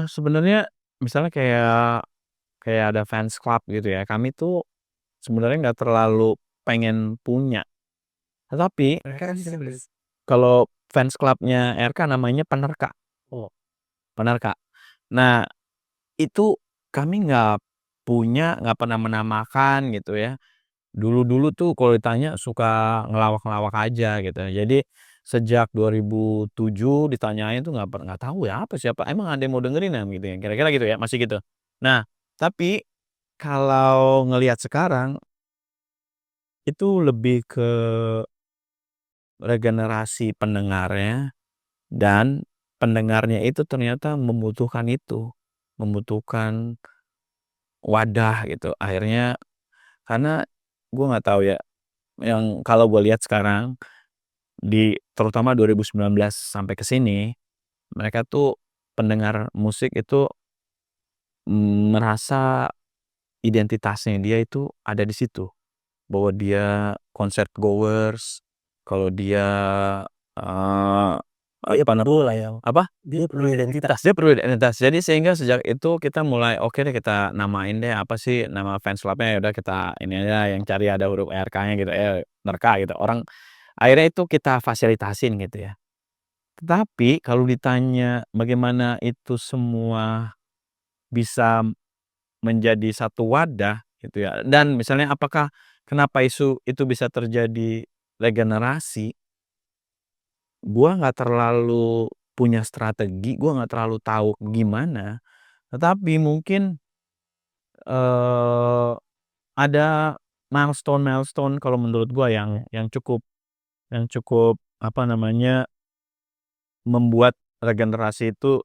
Sebenarnya misalnya kayak kayak ada fans club gitu ya, kami tuh sebenarnya nggak terlalu pengen punya. Tetapi kalau fans club-nya RK namanya Penerka. Oh. Penerka. Nah, itu kami nggak punya, nggak pernah menamakan gitu ya. Dulu-dulu tuh kalau ditanya suka ngelawak-ngelawak aja gitu. Jadi sejak 2007 ditanyain tuh nggak tahu ya apa siapa, emang ada yang mau dengerin ya gitu ya, kira-kira gitu ya, masih gitu. Nah, tapi kalau ngelihat sekarang itu lebih ke regenerasi pendengarnya dan pendengarnya itu ternyata membutuhkan itu, membutuhkan wadah gitu. Akhirnya karena gue nggak tahu ya, yang kalau gue lihat sekarang terutama 2019 sampai ke sini, mereka tuh pendengar musik itu merasa identitasnya dia itu ada di situ. Bahwa dia concert goers, kalau dia oh ya Perlu lah ya. apa? Dia perlu identitas. Dia perlu identitas. Jadi sehingga sejak itu kita mulai oke deh kita namain deh apa sih nama fans club-nya, ya udah kita ini aja yang cari ada huruf RK-nya gitu, Nerka gitu. Orang akhirnya itu kita fasilitasin gitu ya. Tetapi kalau ditanya bagaimana itu semua bisa menjadi satu wadah gitu ya, dan misalnya apakah kenapa itu bisa terjadi regenerasi, gua nggak terlalu punya strategi, gua nggak terlalu tahu gimana, tetapi mungkin, eee, ada milestone-milestone kalau menurut gua yang cukup apa namanya, membuat regenerasi itu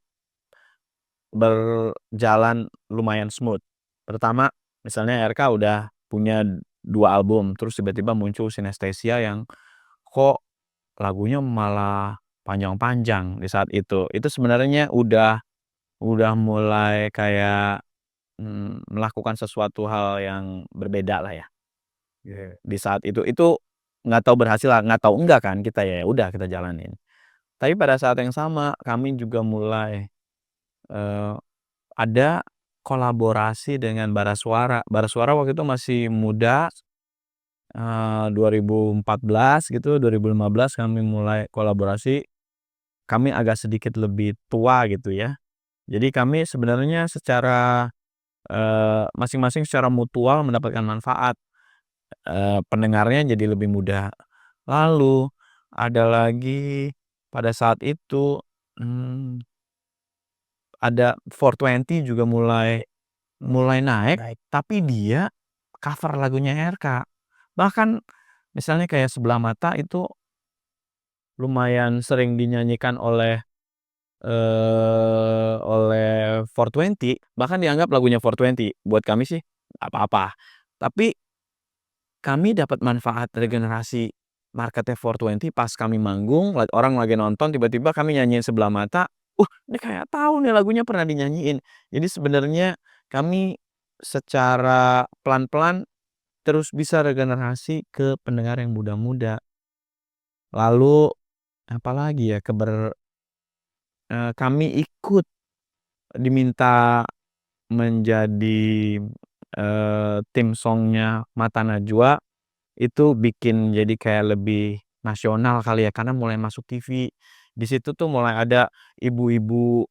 berjalan lumayan smooth. Pertama, misalnya RK udah punya 2 album, terus tiba-tiba muncul Synesthesia yang kok lagunya malah panjang-panjang di saat itu. Itu sebenarnya udah mulai kayak, melakukan sesuatu hal yang berbeda lah ya, di saat itu. Itu nggak tahu berhasil nggak tahu enggak kan kita, ya udah kita jalanin. Tapi pada saat yang sama kami juga mulai, eee ada kolaborasi dengan Barasuara. Barasuara waktu itu masih muda, 2014 gitu, 2015 kami mulai kolaborasi. Kami agak sedikit lebih tua gitu ya. Jadi kami sebenarnya secara, masing-masing secara mutual mendapatkan manfaat, pendengarnya jadi lebih mudah. Lalu ada lagi pada saat itu, mmm, ada 420 juga mulai naik, tapi dia cover lagunya RK. Bahkan misalnya kayak Sebelah Mata itu lumayan sering dinyanyikan oleh 420, bahkan dianggap lagunya 420. Buat kami sih nggak apa-apa. Tapi kami dapat manfaat regenerasi marketnya 420 pas kami manggung, orang lagi nonton tiba-tiba kami nyanyiin Sebelah Mata, ini kayak tahu nih lagunya pernah dinyanyiin. Jadi sebenarnya kami secara pelan-pelan terus bisa regenerasi ke pendengar yang muda-muda. Lalu apalagi ya, kami ikut diminta menjadi, tim song-nya Mata Najwa, itu bikin jadi kayak lebih nasional kali ya, karena mulai masuk TV. Di situ tuh mulai ada ibu-ibu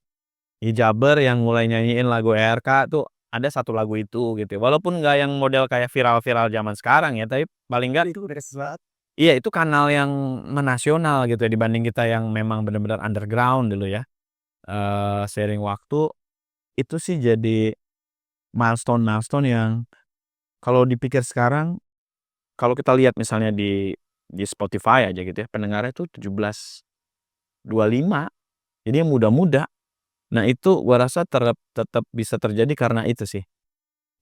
hijaber yang mulai nyanyiin lagu RK tuh, ada satu lagu itu gitu. Walaupun nggak yang model kayak viral-viral zaman sekarang ya, tapi paling nggak Itu udah sesuatu. iya itu kanal yang menasional gitu ya, dibanding kita yang memang benar-benar underground dulu ya. Seiring waktu, itu sih jadi milestone-milestone yang kalau dipikir sekarang, kalau kita lihat misalnya di Spotify aja gitu ya, pendengarnya tuh 17,25, jadi yang muda-muda. Nah itu gua rasa tetap bisa terjadi karena itu sih.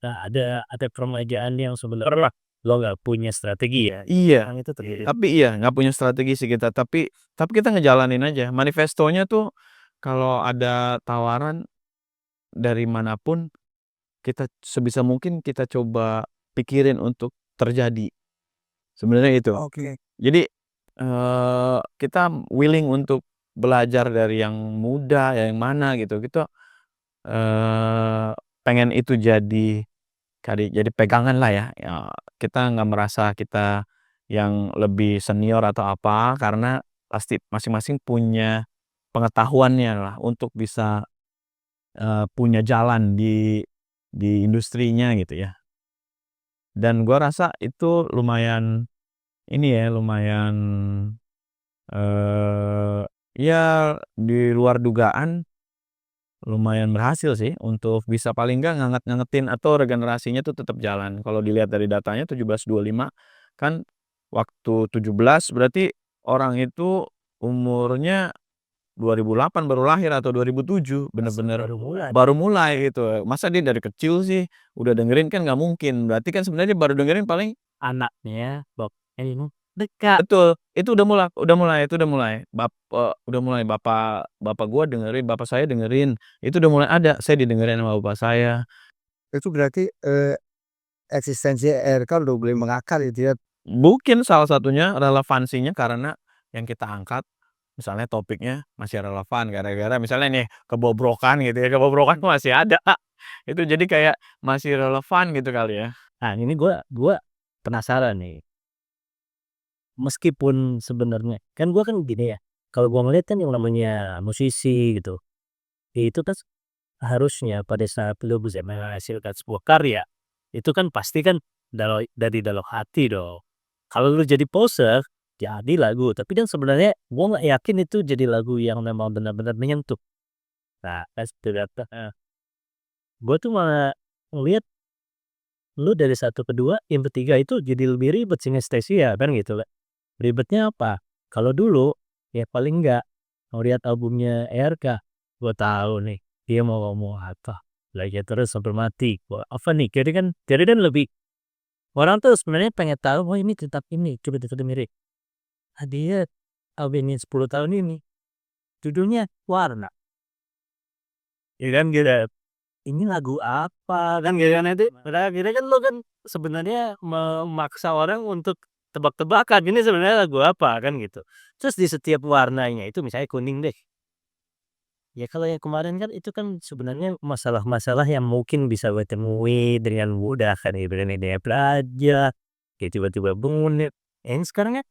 Nah, ada permajaan yang sebenarnya lo nggak punya strategi ya. Iya, Yang itu terjadi. tapi iya nggak punya strategi sih kita, tapi kita ngejalanin aja. Manifestonya tuh kalau ada tawaran dari manapun kita sebisa mungkin kita coba pikirin untuk terjadi. Sebenarnya itu. Oke. Jadi, kita willing untuk belajar dari yang muda, yang mana gitu. Kita, pengen itu jadi pegangan lah ya. Kita nggak merasa kita yang lebih senior atau apa, karena pasti masing-masing punya pengetahuannya lah untuk bisa, punya jalan di industrinya gitu ya. Dan gua rasa itu lumayan ini ya, lumayan, eee, ya di luar dugaan lumayan berhasil sih untuk bisa paling nggak nganget-ngangetin atau regenerasinya tuh tetap jalan. Kalau dilihat dari datanya 1725 kan waktu 17 berarti orang itu umurnya 2008 baru lahir atau 2007 bener-bener baru mulai. baru mulai gitu. Masa dia dari kecil sih udah dengerin kan nggak mungkin. Berarti kan sebenarnya baru dengerin paling Anaknya bapaknya ini dekat. betul, itu udah mulai bapak bapak gua dengerin, bapak saya dengerin, itu udah mulai ada, saya didengerin sama bapak saya. Itu berarti, eksistensi RK udah mulai mengakar gitu ya? Mungkin salah satunya relevansinya karena yang kita angkat, misalnya topiknya masih relevan gara-gara misalnya nih kebobrokan gitu ya, kebobrokan masih ada, itu jadi kayak masih relevan gitu kali ya. Nah, ini gua penasaran nih. Meskipun sebenarnya kan gua kan gini ya, kalau gua ngeliat kan yang namanya musisi gitu, itu kan harusnya pada saat lu bisa menghasilkan sebuah karya, itu kan pasti kan dari dalam hati dong. Kalau lu jadi poser, jadi lagu, tapi kan sebenarnya gua nggak yakin itu jadi lagu yang memang benar-benar menyentuh. Nah, kan ternyata gua tuh malah ngelihat lu dari satu ke dua, yang ketiga itu jadi lebih ribet sinestesia kan gitu lah. Ribetnya apa? Kalau dulu, ya paling enggak ngelihat albumnya RK, gua tahu nih dia mau ngomong apa. Belajar terus sampai mati. Wah, apa nih? Jadi kan lebih orang tuh sebenarnya pengen tahu, oh ini tetap ini, coba kita dengerin. Ah, dia album ini 10 tahun ini judulnya Warna. Ya kan gitu. Ini lagu apa? Kan gitu kan itu. Padahal akhirnya kan lo kan sebenarnya memaksa orang untuk tebak-tebakan, ini sebenarnya lagu apa kan gitu. Terus di setiap warnanya itu misalnya kuning deh. Ya kalau yang kemarin kan itu kan sebenarnya masalah-masalah yang mungkin bisa gue temui dengan mudah kan ibaratnya dia belajar, kayak tiba-tiba bunyi. Yang sekarang kan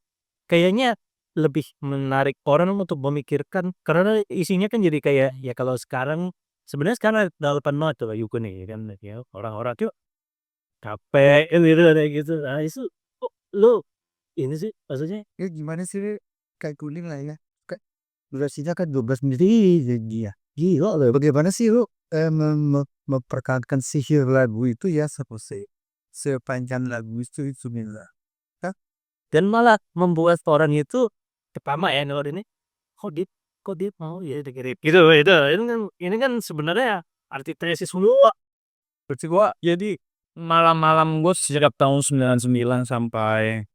kayaknya lebih menarik orang untuk memikirkan karena isinya kan jadi kayak ya kalau sekarang sebenarnya sekarang udah penuh tuh lagu kuning ya kan ya orang-orang tuh capek gitu kayak gitu. Nah itu kok lu ini sih maksudnya Ya gimana sih, Re, kayak kuning lah ya, kayak durasinya kan 12 menit, ih, ya gila loh. Bagaimana sih lu, mempertahankan sihir lagu itu ya sepanjang lagu itu Mila? Hah? dan malah membuat orang itu pertama ya dengerin ini kok dia kok dia mau ya dengerin gitu itu ini kan sebenarnya antitesis semua. Berarti gua jadi malam-malam gua sejak tahun 99 sampai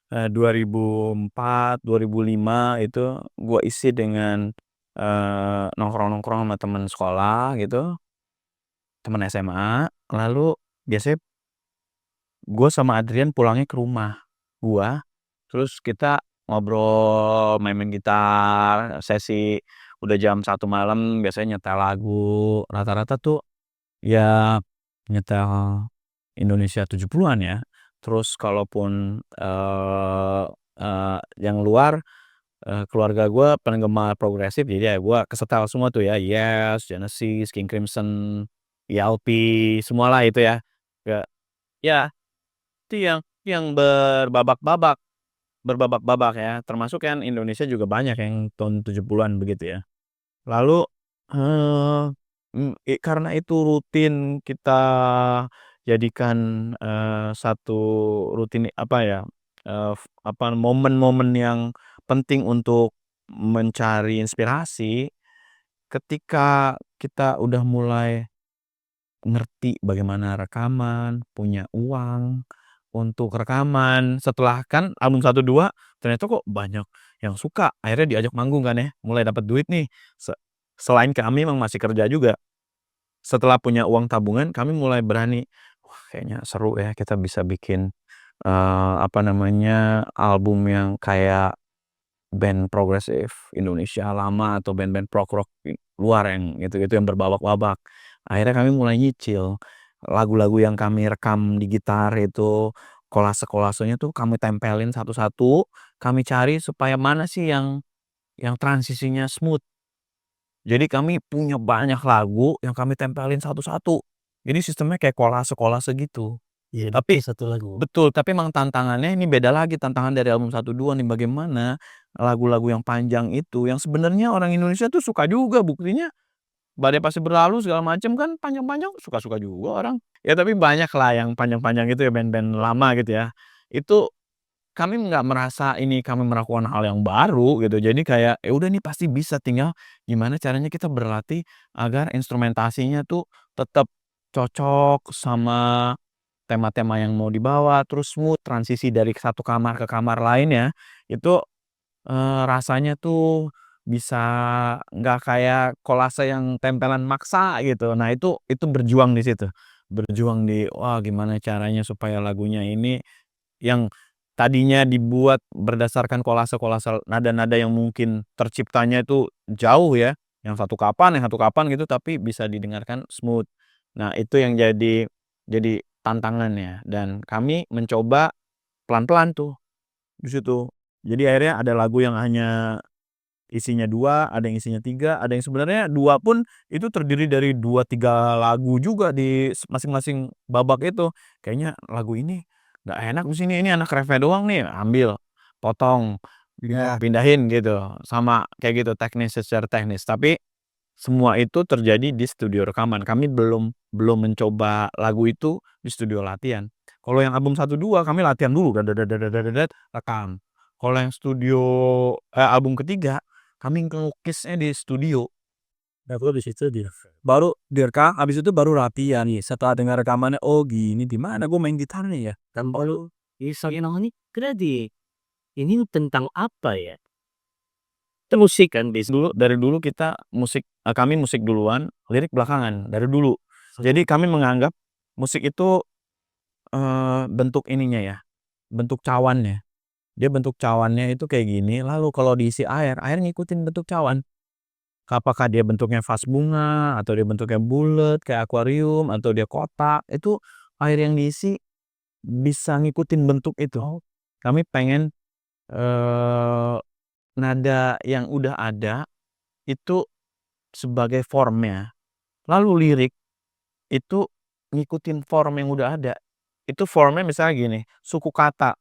2004, 2005 itu gua isi dengan, nongkrong-nongkrong sama temen sekolah gitu, temen SMA, lalu biasanya gua sama Adrian pulangnya ke rumah gua, terus kita ngobrol, main-main gitar, sesi udah jam 1 malam biasanya nyetel lagu, rata-rata tuh ya nyetel Indonesia 70-an ya. Terus kalaupun, yang luar, keluarga gua penggemar progresif jadi ya gua kesetel semua tuh ya, Yes, Genesis, King Crimson, ELP, semualah itu ya. Ya itu yang berbabak-babak ya, termasuk kan Indonesia juga banyak yang tahun 70-an begitu ya. Lalu, karena itu rutin kita jadikan, satu rutin apa ya, momen-momen yang penting untuk mencari inspirasi, ketika kita udah mulai ngerti bagaimana rekaman, punya uang untuk rekaman, setelah kan album 1, 2 ternyata kok banyak yang suka, akhirnya diajak manggung kan ya, mulai dapat duit nih, selain kami memang masih kerja juga. setelah punya uang tabungan kami mulai berani, wah kayaknya seru ya kita bisa bikin, apa namanya, album yang kayak band progresif Indonesia lama atau band-band prog rock luar yang gitu-gitu yang berbabak-babak. Akhirnya kami mulai nyicil lagu-lagu yang kami rekam di gitar itu, kolase-kolasenya tuh kami tempelin satu-satu, kami cari supaya mana sih yang transisinya smooth. Jadi kami punya banyak lagu yang kami tempelin satu-satu. Jadi sistemnya kayak kolase-kolase gitu. Iya, Tapi bikin satu lagu. betul, tapi emang tantangannya ini beda lagi tantangan dari album 1, 2 nih, bagaimana lagu-lagu yang panjang itu, yang sebenarnya orang Indonesia tuh suka juga, buktinya Badai Pasti Berlalu segala macam kan panjang-panjang suka-suka juga orang. Ya tapi banyak lah yang panjang-panjang itu ya band-band lama gitu ya. Itu kami nggak merasa ini kami melakukan hal yang baru gitu. Jadi kayak, ya udah nih pasti bisa, tinggal gimana caranya kita berlatih agar instrumentasinya tuh tetap cocok sama tema-tema yang mau dibawa, terus smooth transisi dari satu kamar ke kamar lain ya, itu, rasanya tuh bisa nggak kayak kolase yang tempelan maksa gitu. Nah itu berjuang di situ, berjuang di, wah gimana caranya supaya lagunya ini yang tadinya dibuat berdasarkan kolase-kolase nada-nada yang mungkin terciptanya itu jauh ya, yang satu kapan gitu, tapi bisa didengarkan smooth. Nah itu yang jadi tantangannya dan kami mencoba pelan-pelan tuh di situ. Jadi akhirnya ada lagu yang hanya isinya 2, ada yang isinya 3, ada yang sebenarnya 2 pun itu terdiri dari 2, 3 lagu juga di masing-masing babak itu. Kayaknya lagu ini nggak enak di sini, ini anak refnya doang nih, ambil, potong, Iya. pindahin gitu, sama kayak gitu secara teknis. Tapi semua itu terjadi di studio rekaman. Kami belum mencoba lagu itu di studio latihan. Kalau yang album 1, 2 kami latihan dulu, rekam. Kalau yang album ketiga kami ngelukisnya di studio. Baru di situ dia. Baru direkam, habis itu baru latihan nih, setelah dengar rekamannya, "Oh gini, di mana gue main gitar nih ya?" Dan baru iseng ini berarti ini tentang apa ya? Itu musik kan Dari dulu kita kami musik duluan, lirik belakangan, dari dulu. Jadi kami menganggap musik itu, bentuk ininya ya, bentuk cawannya. Dia bentuk cawannya itu kayak gini, lalu kalau diisi air, air ngikutin bentuk cawan. Apakah dia bentuknya vas bunga, atau dia bentuknya bulat kayak akuarium, atau dia kotak, itu air yang diisi bisa ngikutin bentuk itu. Kami pengen, eee, nada yang udah ada itu sebagai formnya, lalu lirik itu ngikutin form yang udah ada. Itu formnya misalnya gini, suku kata,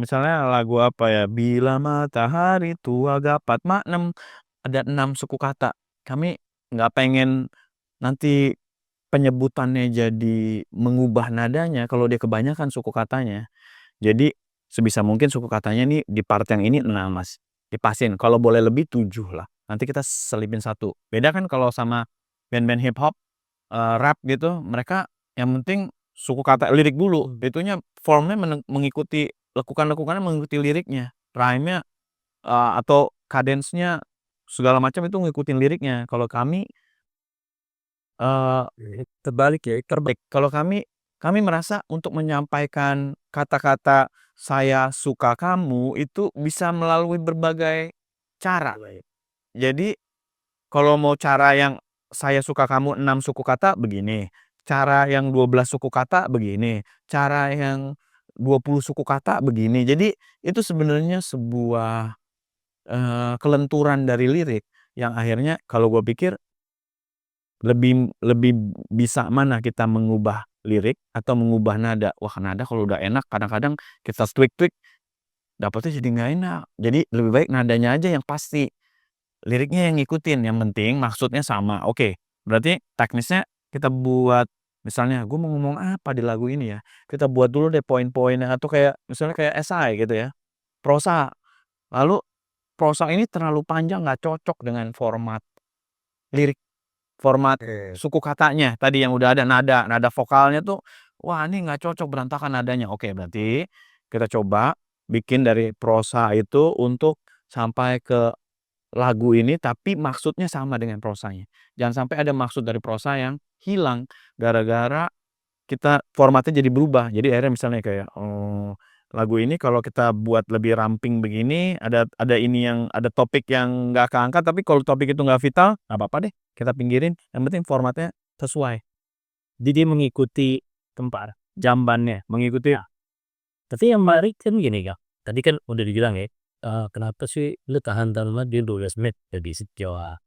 misalnya lagu apa ya, Bila Matahari Tua Gapat Manem, ada 6 suku kata. Kami nggak pengen nanti penyebutannya jadi mengubah nadanya kalau dia kebanyakan suku katanya. Jadi sebisa mungkin suku katanya nih di part yang ini 6 Mas, dipasin, kalau boleh lebih 7 lah, nanti kita selipin 1. Beda kan kalau sama band-band hip hop, rap gitu, mereka yang penting suku kata lirik dulu, itunya formnya mengikuti lekukan-lekukannya mengikuti liriknya, rhyme-nya, atau cadence-nya segala macam itu ngikutin liriknya. Kalau kami, Terbalik ya, kalau kami merasa untuk menyampaikan kata-kata "saya suka kamu" itu bisa melalui berbagai cara. Jadi kalau mau cara yang "saya suka kamu" 6 suku kata begini, cara yang 12 suku kata begini, cara yang 20 suku kata begini. Jadi itu sebenarnya sebuah, kelenturan dari lirik yang akhirnya kalau gue pikir lebih lebih bisa mana kita mengubah lirik atau mengubah nada. Wah nada kalau udah enak kadang-kadang kita tweak-tweak dapetnya jadi nggak enak. Jadi lebih baik nadanya aja yang pasti, liriknya yang ngikutin, yang penting maksudnya sama. Oke, berarti teknisnya kita buat misalnya gue mau ngomong apa di lagu ini ya, kita buat dulu deh poin-poinnya atau kayak misalnya kayak esai gitu ya, prosa. Lalu prosa ini terlalu panjang nggak cocok dengan format lirik. Format Oke. suku katanya tadi yang udah ada nada vokalnya tuh, wah ini nggak cocok berantakan nadanya. Oke berarti kita coba bikin dari prosa itu untuk sampai ke lagu ini tapi maksudnya sama dengan prosanya. Jangan sampai ada maksud dari prosa yang hilang gara-gara kita formatnya jadi berubah. Jadi akhirnya misalnya kayak, lagu ini kalau kita buat lebih ramping begini, ada ini yang ada topik yang nggak keangkat, tapi kalau topik itu nggak vital, nggak apa-apa deh, kita pinggirin, yang penting formatnya sesuai. Jadi dia mengikuti tempat, jambannya, mengikuti. Tapi yang menarik kan gini Kak, tadi kan udah dibilang ya, kenapa sih lu tahan lama di 12 menit jadi Jawa.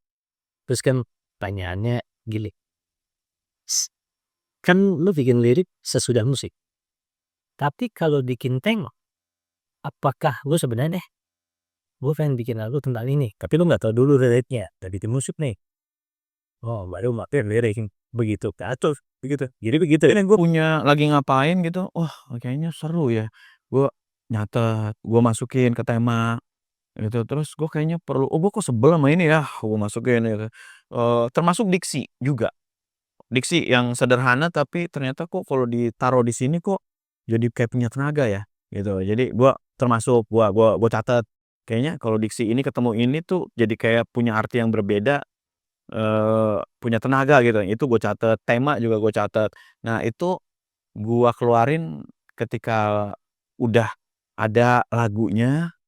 Terus kan pertanyaannya gini, kan lu bikin lirik sesudah musik. Tapi kalau bikin tengok, apakah lu sebenarnya gue pengen bikin lagu tentang ini, tapi lu nggak tahu dulu liriknya, udah bikin musik nih. Oh, baru matiin lirik begitu atur begitu. Jadi begitu. Ini gue punya lagi ngapain gitu, wah kayaknya seru ya, gue nyatet, gue masukin ke tema gitu, terus gue kayaknya perlu, gue kok sebel sama ini ya, gue masukin gitu. Termasuk diksi juga. Diksi yang sederhana tapi ternyata kok kalau ditaruh di sini kok jadi kayak punya tenaga ya, gitu. Jadi gua termasuk gua catat, kayaknya kalau diksi ini ketemu ini tuh jadi kayak punya arti yang berbeda, punya tenaga gitu, itu gua catat. Tema juga gua catat. Nah itu gua keluarin ketika udah ada lagunya,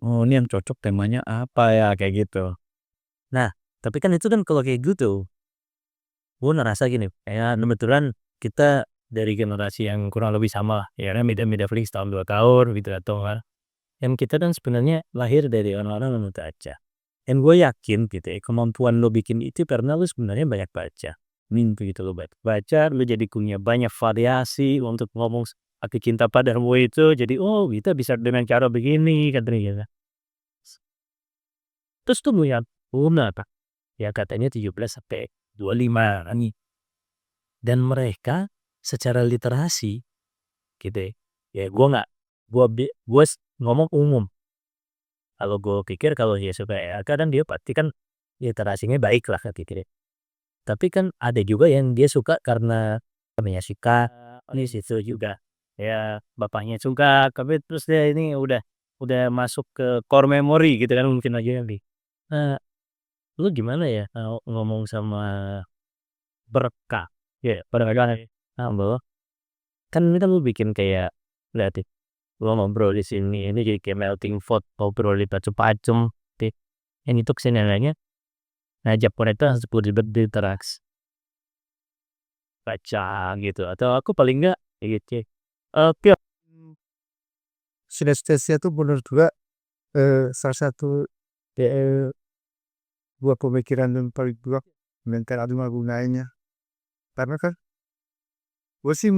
"Oh ini yang cocok temanya apa ya?" Kayak gitu. Nah, tapi kan itu kan kalau kayak gitu, gue ngerasa gini, kayak kebetulan kita dari generasi yang kurang lebih sama lah, ya kan beda-beda Flix tahun 2 tahun gitu atau enggak. Yang kita kan sebenarnya lahir dari orang-orang yang baca. Dan gue yakin gitu ya, kemampuan lo bikin itu karena lo sebenarnya banyak baca. Mimpi gitu lo baca, lo jadi punya banyak variasi untuk ngomong Aku Cinta Padamu itu, jadi oh kita bisa dengan cara begini katanya gitu. Terus tuh melihat apa? Ya katanya 17 sampai 25 kan. Dan mereka secara literasi gitu ya. Ya gue nggak gue ngomong umum. Kalau gue pikir kalau dia suka kadang dia pasti kan literasinya baik lah kan pikir. Tapi kan ada juga yang dia suka karena namanya suka ini situ juga. Ya bapaknya suka, tapi terus dia ini udah masuk ke core memory gitu kan mungkin aja nanti. Nah, lu gimana ya ngomong sama Berkah? Ya, pada pegangan bahwa kan ini kan lu bikin kayak lihat deh, lu ngobrol di sini ini jadi kayak melting pot, ngobrol di macem-macem, yang itu kesenangannya ngajak mereka untuk berinteraksi, baca gitu, atau aku paling enggak kayak gitu. Oke, Sinestesia tuh menurut gua salah satu buah pemikiran yang paling gua mental ada gunanya. Karena kan gue sih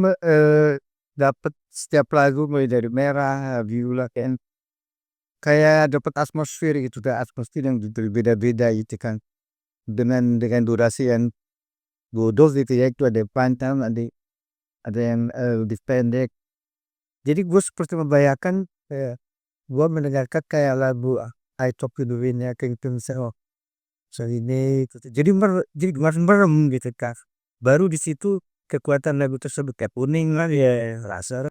dapet setiap lagu mulai dari Merah, Biola kayak dapet atmosfer gitu, atmosfer yang berbeda-beda gitu kan. Dengan durasi yang bodoh gitu ya, itu ada yang panjang, ada yang lebih pendek. Jadi gue seperti membayangkan gue mendengarkan kayak lagu I Talk to the Wind ya, kayak gitu misalnya, oh so ini gitu. Jadi merem gitu kan. Baru di situ kekuatan lagu tersebut kayak kuning lah ya, rasa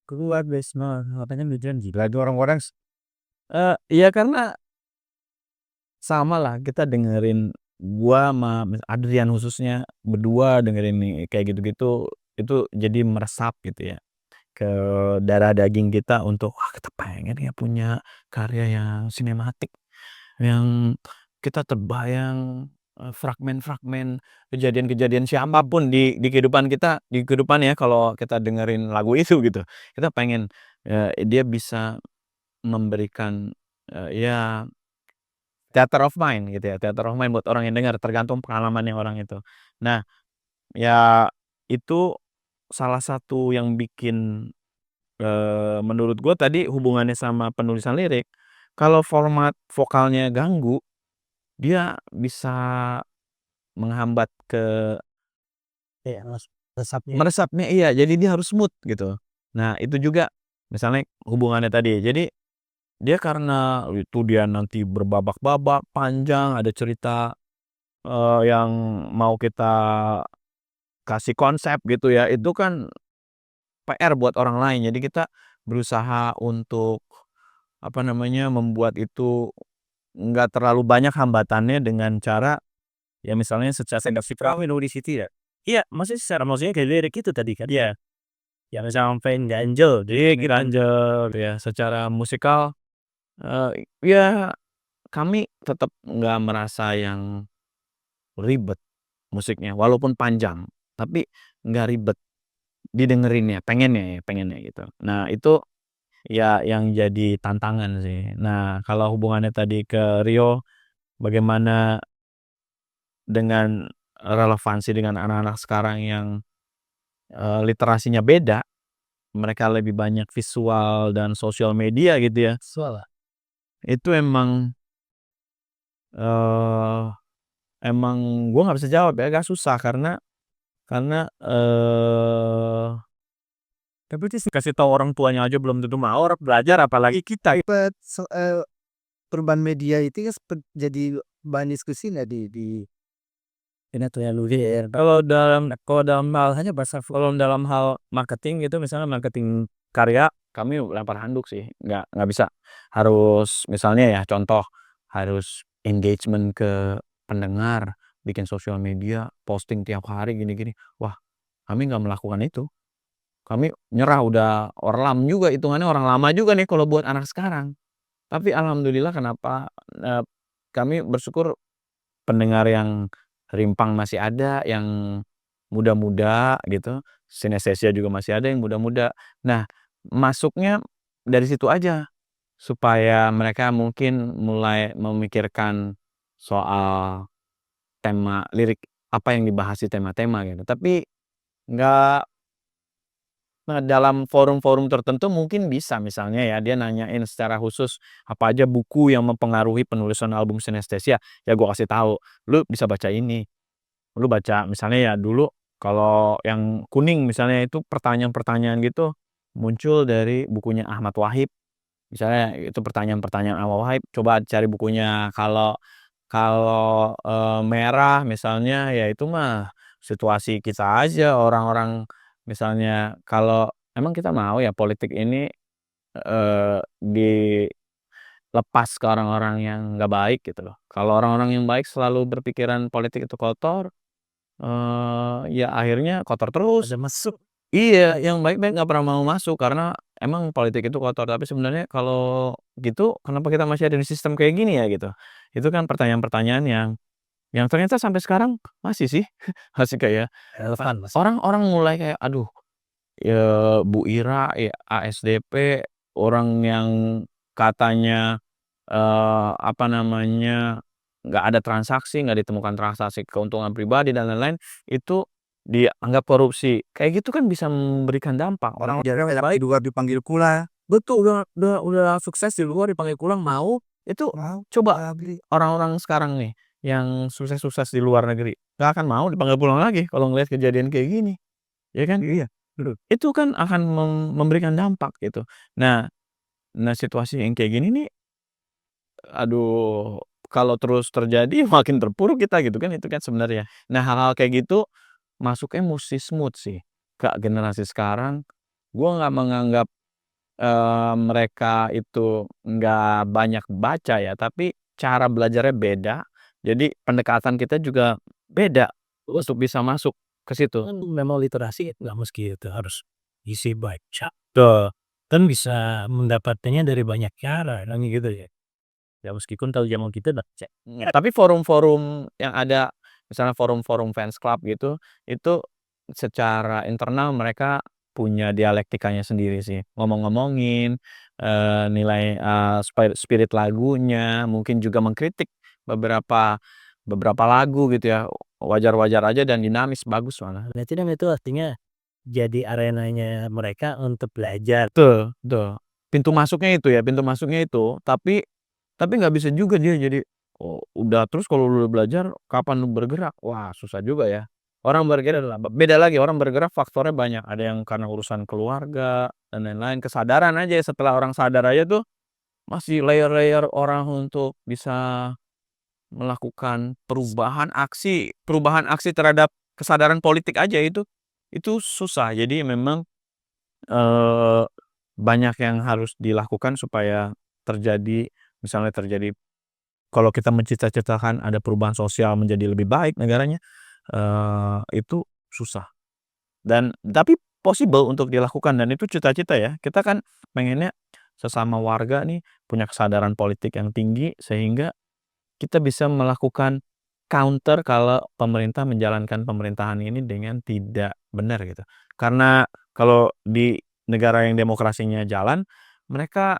keluar guys, nah makanya tujuan gila ada orang-orang Iya karena sama lah kita dengerin, gua sama Adrian khususnya berdua dengerin nih kayak gitu-gitu, itu jadi meresap gitu ya ke darah daging kita untuk, wah kita pengen ya punya karya yang sinematik, yang kita terbayang, fragmen-fragmen kejadian-kejadian siapapun di kehidupan kita, di kehidupan ya kalau kita dengerin lagu itu gitu. Kita pengen, dia bisa memberikan, ya theater of mind gitu ya, theater of mind buat orang yang dengar, tergantung pengalamannya orang itu. Nah, ya itu salah satu yang bikin, menurut gue tadi hubungannya sama penulisan lirik, kalau format vokalnya ganggu, dia bisa menghambat ke ya resapnya. meresapnya iya, jadi dia harus smooth gitu. Nah, itu juga misalnya hubungannya tadi, jadi dia karena itu dia nanti berbabak-babak, panjang, ada cerita, yang mau kita kasih konsep gitu ya, itu kan PR buat orang lain. Jadi kita berusaha untuk, apa namanya, membuat itu nggak terlalu banyak hambatannya dengan cara ya misalnya secara di situ ya. Iya, maksudnya kayak lirik itu tadi kan. Iya. Yang sampai ganjel, dikit ganjel. ya secara musikal ya kami tetap nggak merasa yang ribet musiknya walaupun panjang, tapi nggak ribet didengerinnya, pengennya gitu. Nah itu ya yang jadi tantangan sih. Nah kalau hubungannya tadi ke Rio, bagaimana dengan relevansi dengan anak-anak sekarang yang literasinya beda, mereka lebih banyak visual dan sosial media gitu ya. Suara. Itu emang eh emang gue nggak bisa jawab ya, agak susah karena tapi kasih tahu orang tuanya aja belum tentu mau orang belajar apalagi kita. Perubahan media itu kan jadi bahan diskusi nggak di Ini tuh ya Lulier. Kalau dalam hal marketing gitu, misalnya marketing karya, Kami lempar handuk sih, nggak bisa. Harus misalnya ya contoh, harus engagement ke pendengar, bikin sosial media, posting tiap hari gini-gini. Wah, kami nggak melakukan itu. Kami nyerah udah orlam juga, hitungannya orang lama juga nih kalau buat anak sekarang. Tapi alhamdulillah kenapa kami bersyukur pendengar yang rimpang masih ada, yang muda-muda gitu, sinestesia juga masih ada yang muda-muda. Nah, masuknya dari situ aja, supaya mereka mungkin mulai memikirkan soal tema lirik apa yang dibahas di tema-tema gitu. Tapi nggak dalam forum-forum tertentu mungkin bisa misalnya ya dia nanyain secara khusus apa aja buku yang mempengaruhi penulisan album sinestesia, ya gua kasih tahu, "Lu bisa baca ini, lu baca misalnya ya dulu kalau yang kuning misalnya itu pertanyaan-pertanyaan gitu muncul dari bukunya Ahmad Wahid, misalnya itu pertanyaan-pertanyaan Ahmad Wahid, coba cari bukunya. Kalau kalau merah misalnya ya itu mah situasi kita aja orang-orang misalnya kalau emang kita mau ya politik ini dilepas ke orang-orang yang nggak baik gitu loh. Kalau orang-orang yang baik selalu berpikiran politik itu kotor, ya akhirnya kotor terus. ada masuk. Iya, yang baik-baik nggak pernah mau masuk karena emang politik itu kotor. Tapi sebenarnya kalau gitu kenapa kita masih ada di sistem kayak gini ya gitu. Itu kan pertanyaan-pertanyaan yang ternyata sampai sekarang masih sih, masih kayak Relevan, Mas. orang-orang mulai kayak aduh, ya Bu Ira, ya ASDP, orang yang katanya apa namanya, nggak ada transaksi, nggak ditemukan transaksi keuntungan pribadi dan lain-lain, itu dianggap korupsi. Kayak gitu kan bisa memberikan dampak. Orang baik di luar dipanggil kula, betul, udah sukses di luar dipanggil pulang mau, itu mau coba beli. orang-orang sekarang nih, yang sukses-sukses di luar negeri, nggak akan mau dipanggil pulang lagi kalau ngelihat kejadian kayak gini, ya kan? Iya, betul. Itu kan akan memberikan dampak gitu. Nah nah situasi yang kayak gini nih, aduh kalau terus terjadi makin terpuruk kita gitu kan, itu kan sebenarnya. Nah hal-hal kayak gitu masuknya musti smooth sih ke generasi sekarang. Gua nggak menganggap mereka itu nggak banyak baca ya, tapi cara belajarnya beda, jadi pendekatan kita juga beda Terus untuk bisa masuk ke situ. kan memang literasi nggak mesti itu harus isi baca. Tuh, kan bisa mendapatkannya dari banyak cara kan gitu ya. Ya meskipun kalau zaman kita udah cek. Tapi forum-forum yang ada, misalnya forum-forum fans club gitu, itu secara internal mereka punya dialektikanya sendiri sih. Ngomong-ngomongin, nilai, spirit lagunya, mungkin juga mengkritik beberapa beberapa lagu gitu ya, wajar-wajar aja dan dinamis, bagus malah. Berarti kan itu artinya jadi arenanya mereka untuk belajar. Betul betul. Pintu masuknya itu ya, pintu masuknya itu, tapi nggak bisa juga dia jadi, oh udah terus kalau lu udah belajar kapan lu bergerak? Wah susah juga ya. Orang bergerak beda lagi orang bergerak faktornya banyak, ada yang karena urusan keluarga dan lain-lain, kesadaran aja setelah orang sadar aja tuh masih layer-layer orang untuk bisa melakukan perubahan aksi terhadap kesadaran politik aja itu susah. Jadi memang, eee, banyak yang harus dilakukan supaya terjadi misalnya terjadi kalau kita mencita-citakan ada perubahan sosial menjadi lebih baik negaranya, itu susah. Tapi possible untuk dilakukan dan itu cita-cita ya. Kita kan pengennya sesama warga nih punya kesadaran politik yang tinggi sehingga kita bisa melakukan counter kalau pemerintah menjalankan pemerintahan ini dengan tidak benar gitu. Karena kalau di negara yang demokrasinya jalan, mereka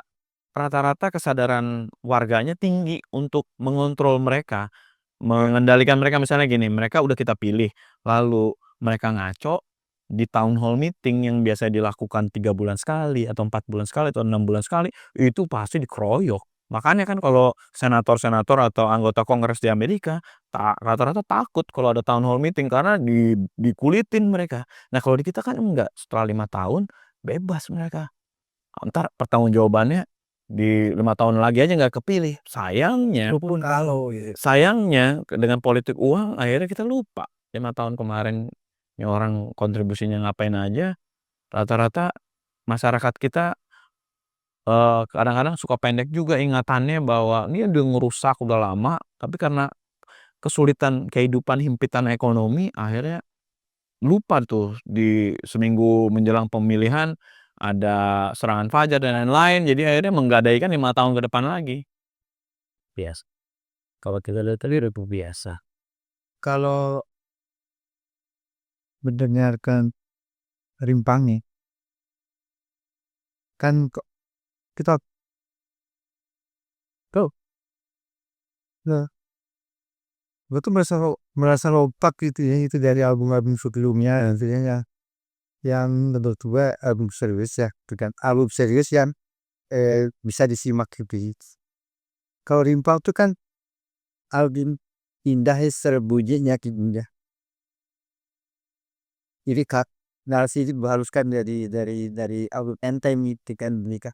rata-rata kesadaran warganya tinggi untuk mengontrol mereka, mengendalikan mereka. Misalnya gini, mereka udah kita pilih, lalu mereka ngaco di town hall meeting yang biasa dilakukan 3 bulan sekali atau 4 bulan sekali atau 6 bulan sekali, itu pasti dikeroyok. Makanya kan kalau senator-senator atau anggota Kongres di Amerika rata-rata takut kalau ada town hall meeting karena dikulitin mereka. Nah, kalau di kita kan enggak, setelah 5 tahun bebas mereka. Entar pertanggungjawabannya di 5 tahun lagi aja nggak kepilih. Sayangnya Walaupun kalau gitu. sayangnya dengan politik uang akhirnya kita lupa 5 tahun kemarin ini orang kontribusinya ngapain aja. Rata-rata masyarakat kita kadang-kadang suka pendek juga ingatannya bahwa ini udah ngerusak udah lama, tapi karena kesulitan kehidupan, himpitan ekonomi, akhirnya lupa tuh di seminggu menjelang pemilihan ada serangan fajar dan lain-lain, jadi akhirnya menggadaikan 5 tahun ke depan lagi. Biasa. Kalau kita lihat tadi udah biasa. Kalau mendengarkan Rimpang nih, kan kita nah, gue tuh merasa lompat gitu ya, itu dari album-album sebelumnya nantinya yang menurut gue album serius ya, bukan album serius yang bisa disimak gitu. Kalau Rimpang tuh kan album indah serbunyinya gitu ya. Jadi narasi itu diharuskan dari album Anthem itu kan menikah.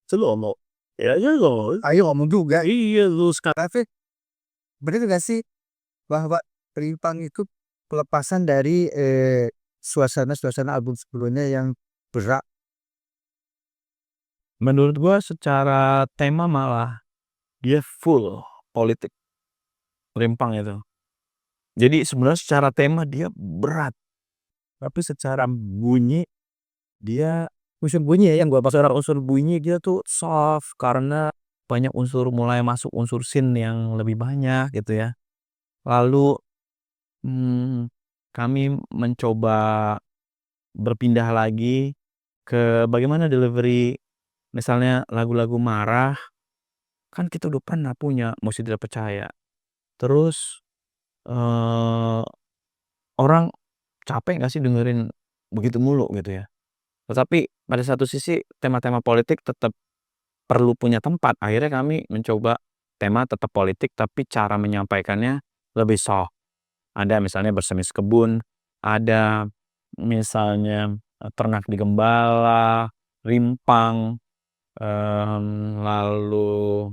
Selalu. Ya lo. Ayo ngomong juga. Iya lu sekarang. Tapi bener gak sih bahwa Rimpang itu pelepasan dari suasana-suasana album sebelumnya yang berat? Menurut gua secara tema malah dia full politik, Rimpang itu. Jadi sebenarnya secara tema dia berat, tapi secara bunyi dia unsur bunyi ya yang gua maksud unsur bunyi dia tuh soft karena banyak unsur mulai masuk unsur synth yang lebih banyak gitu ya. Lalu, kami mencoba berpindah lagi ke bagaimana delivery misalnya lagu-lagu marah, kan kita udah pernah punya Musik Tidak Percaya. Terus, eee, orang capek nggak sih dengerin begitu mulu gitu ya. Tetapi pada satu sisi tema-tema politik tetap perlu punya tempat. Akhirnya kami mencoba tema tetap politik tapi cara menyampaikannya lebih soft. Ada misalnya Bersemi Sekebun, ada misalnya, Ternak di Gembala, Rimpang, lalu,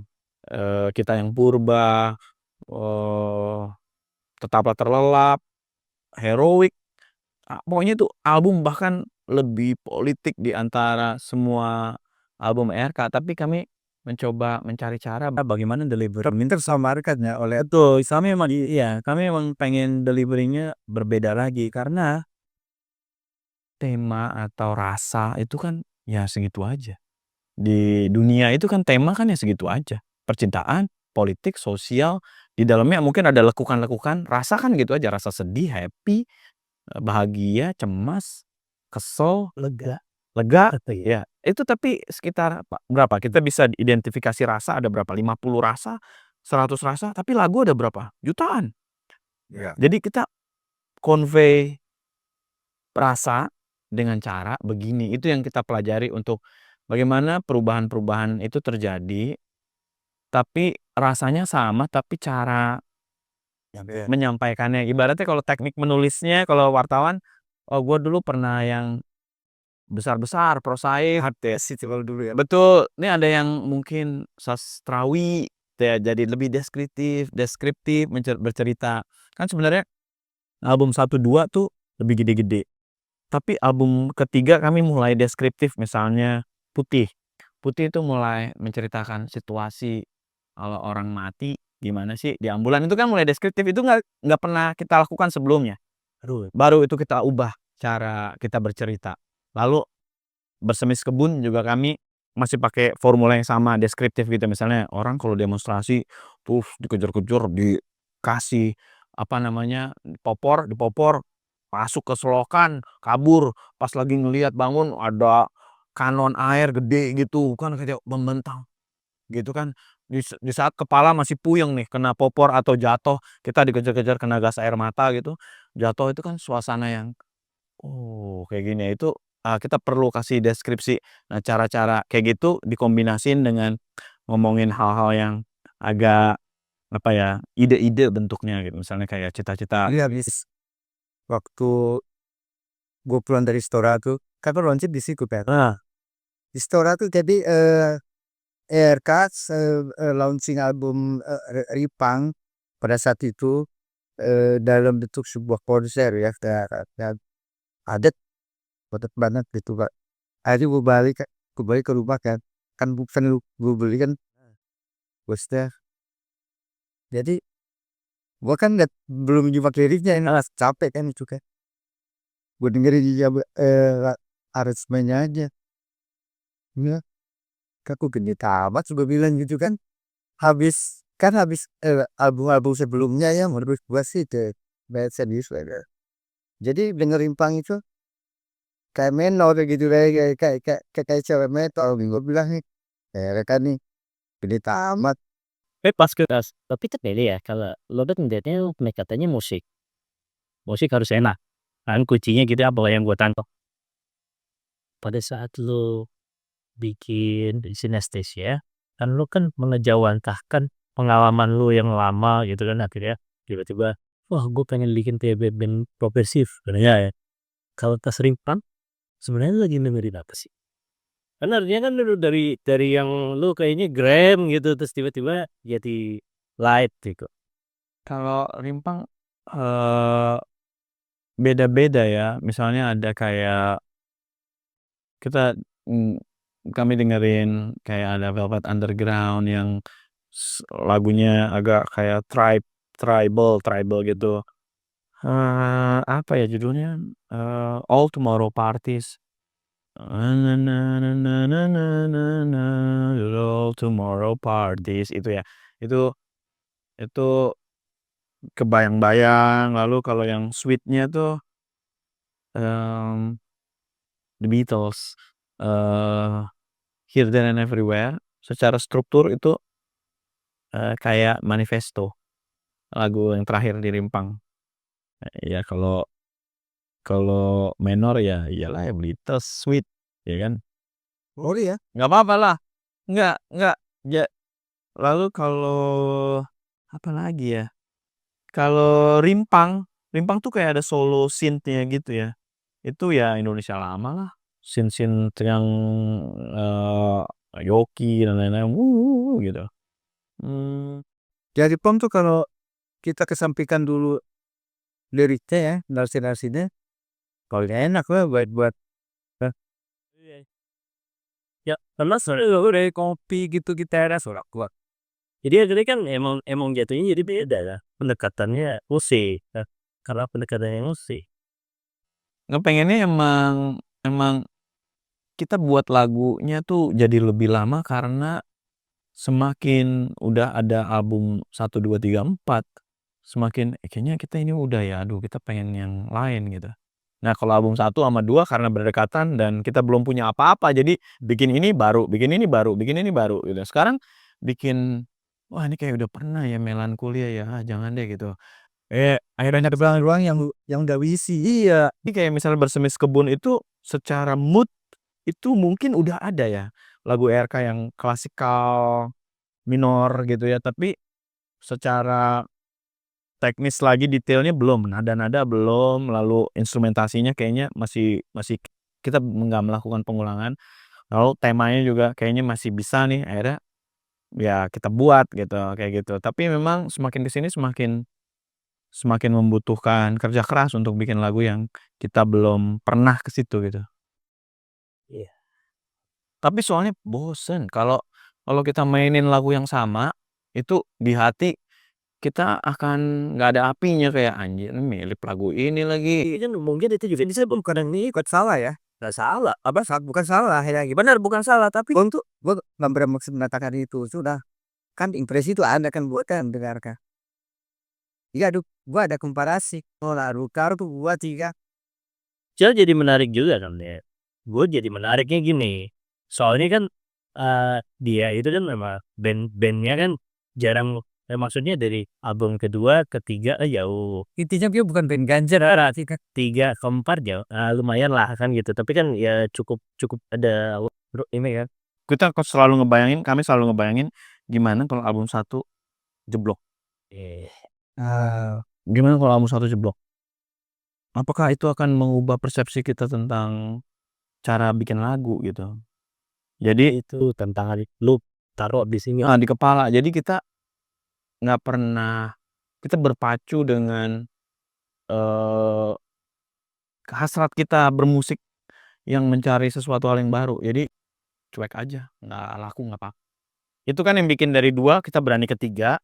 Kita Yang Purba, eee, Tetaplah Terlelap, Heroik, pokoknya itu album bahkan lebih politik di antara semua album RK, tapi kami mencoba mencari cara bagaimana delivery Tersamarkan ya oleh betul, kami memang pengen delivery-nya berbeda lagi karena tema atau rasa itu kan ya segitu aja. Di dunia itu kan tema kan ya segitu aja. Percintaan, politik, sosial, di dalamnya mungkin ada lekukan-lekukan, rasa kan gitu aja, rasa sedih, happy, bahagia, cemas, kesel, Lega. lega, Atau ya. Itu tapi sekitar berapa? Kita bisa identifikasi rasa ada berapa? 50 rasa, 100 rasa, tapi lagu ada berapa? Jutaan. ya. Jadi kita convey rasa dengan cara begini, itu yang kita pelajari untuk bagaimana perubahan-perubahan itu terjadi, tapi rasanya sama, tapi cara menyampaikannya. Ibaratnya kalau teknik menulisnya, kalau wartawan, oh gue dulu pernah yang besar-besar, prosaik, Kalau dulu ya. betul. Ini ada yang mungkin sastrawi, ya, jadi lebih deskriptif bercerita. Kan sebenarnya album 1, 2 tuh lebih gede-gede. Tapi album ketiga kami mulai deskriptif misalnya Putih. Putih itu mulai menceritakan situasi kalau orang mati gimana sih di ambulan itu kan mulai deskriptif, itu nggak pernah kita lakukan sebelumnya. Baru itu kita ubah cara kita bercerita. Lalu Bersemis Kebun juga kami masih pakai formula yang sama, deskriptif gitu. Misalnya orang kalau demonstrasi terus dikejar-kejar, dikasih apa namanya, dipopor, masuk ke selokan, kabur, pas lagi ngelihat bangun ada kanon air gede gitu kan kayak membentang, gitu kan. Di saat kepala masih puyeng nih kena popor atau jatuh, kita dikejar-kejar kena gas air mata gitu, jatuh itu kan suasana yang oh, kayak gini ya, itu, kita perlu kasih deskripsi. Nah, cara-cara kayak gitu dikombinasin dengan ngomongin hal-hal yang agak, apa ya, ide-ide bentuknya gitu, misalnya kayak cita-cita. Jadi habis waktu gue pulang dari Stora tuh, kan launching di situ kan. Nah, Di Stora tuh jadi ERK launching album Ripang pada saat itu dalam bentuk sebuah konser ya, dan padat padat banget gitu Pak. Akhirnya gue balik ke rumah kan, kan bukan gue beli kan bosnya. Jadi gue kan belum nyimak liriknya, ini capek kan itu kan. Gue dengerin dia aransemennya aja. Ya, aku gede tamat gue bilang gitu kan. Habis album-album sebelumnya ya menurut gua sih itu bad serius lah. Jadi dengerin punk itu kayak menor gitu, kayak cewek metal nih gue bilang nih. Kan nih gede tamat. Pas ke tas, tapi terpilih ya kalau lo kan ngeliatnya pendekatannya musik. Musik harus enak. Kan kuncinya gitu apa yang gue tangkap. Pada saat lo bikin sinestesia, kan lo kan mengejawantahkan pengalaman lo yang lama gitu kan akhirnya tiba-tiba, wah gue pengen bikin band progresif. Sebenarnya ya, kalau tas rimpan, sebenarnya lo lagi dengerin apa sih? Kan artinya kan lu dari yang lu kayaknya gram gitu terus tiba-tiba jadi light gitu. kalau Rimpang, eee, beda-beda ya. Misalnya ada kayak kita, kami dengerin kayak ada Velvet Underground yang lagunya agak kayak tribal gitu. Apa ya judulnya, All Tomorrow Parties. Na na na na na na na na, All Tomorrow Parties itu ya. Itu itu kebayang-bayang. Lalu kalau yang sweet-nya tuh, mmm, The Beatles, eee, Here, There, and Everywhere. Secara struktur itu, kayak manifesto, lagu yang terakhir di Rimpang. Ya kalau kalau menor ya iyalah ya Beatles, Sweet, ya kan? Oh iya. Nggak apa lah, nggak, ja lalu kalau apa lagi ya, kalau Rimpang, Rimpang tuh kayak ada solo synth-nya gitu ya, itu ya Indonesia lama lah, synth-synth yang, eee, Yoki dan lain-lain, gitu. Mmm, Jadi pom tuh kalau kita kesampingkan dulu liriknya ya, narasi-narasinya, kalau enak lah buat eh, Iya. Ya, karena sebenarnya udah kopi gitu kita ada sorak kuat. Jadi akhirnya kan emang emang jatuhnya jadi beda ya pendekatannya musik. Nah, karena pendekatannya musik. Ngepengennya emang emang kita buat lagunya tuh jadi lebih lama karena semakin udah ada album 1, 2, 3, 4, semakin, kayaknya kita ini udah ya, aduh kita pengen yang lain gitu. Nah kalau album 1 sama 2 karena berdekatan dan kita belum punya apa-apa, jadi bikin ini baru, bikin ini baru, bikin ini baru gitu. Sekarang bikin, wah ini kayak udah pernah ya Melancholia ya, jangan deh gitu. Akhirnya banyak ruang-ruang yang udah wisi. iya, ini kayak misalnya Bersemis Kebun itu secara mood itu mungkin udah ada ya, lagu RK yang klasikal minor gitu ya, tapi secara teknis lagi detailnya belum, nada-nada belum, lalu instrumentasinya kayaknya masih masih kita nggak melakukan pengulangan, lalu temanya juga kayaknya masih bisa nih, akhirnya ya kita buat gitu, kayak gitu. Tapi memang semakin ke sini semakin semakin membutuhkan kerja keras untuk bikin lagu yang kita belum pernah ke situ gitu. Iya. Tapi soalnya bosen kalau kalau kita mainin lagu yang sama, itu di hati kita akan nggak ada apinya kayak, "Anjir ini mirip lagu ini lagi." Kan mungkin itu juga bisa bukan ini bukan salah ya, nggak salah, apa bukan salah ya, benar bukan salah tapi Untuk gua nggak bermaksud mengatakan itu, sudah. Kan impresi itu ada kan buat kan dengarkan. Iya, gua ada komparasi. Oh, lalu kar tuh gua 3 jadi menarik juga kan ya. Gue jadi menariknya gini, soalnya kan dia itu kan memang band-bandnya kan jarang, maksudnya dari album kedua, ketiga jauh. intinya dia bukan band Ganjar berarti kan. 3, ke 4 jauh, lumayan lah kan gitu. Tapi kan ya cukup cukup ada ini kan. Kami selalu ngebayangin gimana kalau album 1 jeblok. Ah, Gimana kalau album 1 jeblok? Apakah itu akan mengubah persepsi kita tentang cara bikin lagu gitu? Jadi Itu tantangan lu taruh di sini. di kepala. Jadi kita nggak pernah kita berpacu dengan hasrat kita bermusik yang mencari sesuatu hal yang baru. Jadi cuek aja, nggak laku nggak apa. Itu kan yang bikin dari 2 kita berani ke 3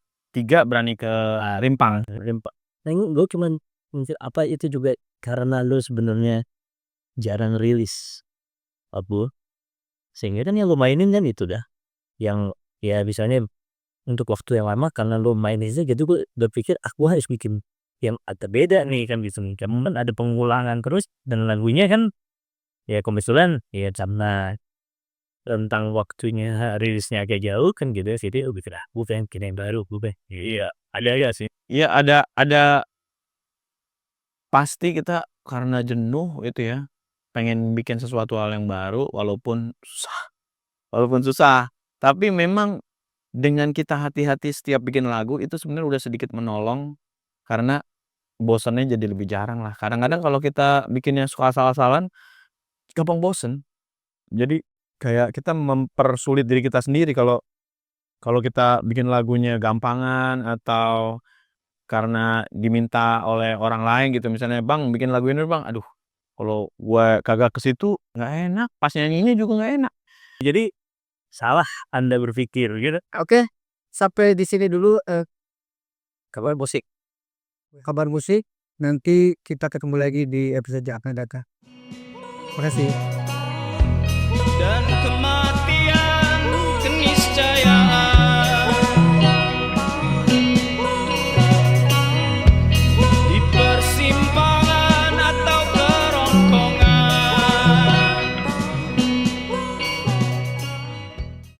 berani ke rimpang. Nah, gue cuman mikir apa itu juga karena lu sebenarnya jarang rilis album, sehingga kan yang lu mainin kan itu dah yang ya misalnya untuk waktu yang lama karena lu mainin aja gitu. Gue berpikir aku harus bikin yang agak beda nih kan gitu. Kan ada pengulangan terus dan lagunya kan ya kebetulan ya karena tentang waktunya rilisnya agak jauh kan gitu. Jadi gue pikir gue pengen bikin yang baru, gue pengen iya ada ya sih. Iya ada pasti kita karena jenuh itu ya, pengen bikin sesuatu hal yang baru walaupun susah. Tapi memang dengan kita hati-hati setiap bikin lagu itu sebenarnya udah sedikit menolong karena bosannya jadi lebih jarang lah. Kadang-kadang kalau kita bikinnya suka asal-asalan gampang bosen. Jadi kayak kita mempersulit diri kita sendiri kalau kita bikin lagunya gampangan atau karena diminta oleh orang lain gitu, misalnya, "Bang bikin lagu ini Bang." Aduh, kalau gua kagak ke situ nggak enak, pas nyanyinya juga nggak enak. Jadi salah Anda berpikir gitu. oke. Sampai di sini dulu Kabar musik. kabar musik. Nanti kita ketemu lagi di episode yang akan datang. Makasih. Dan kematian keniscayaan.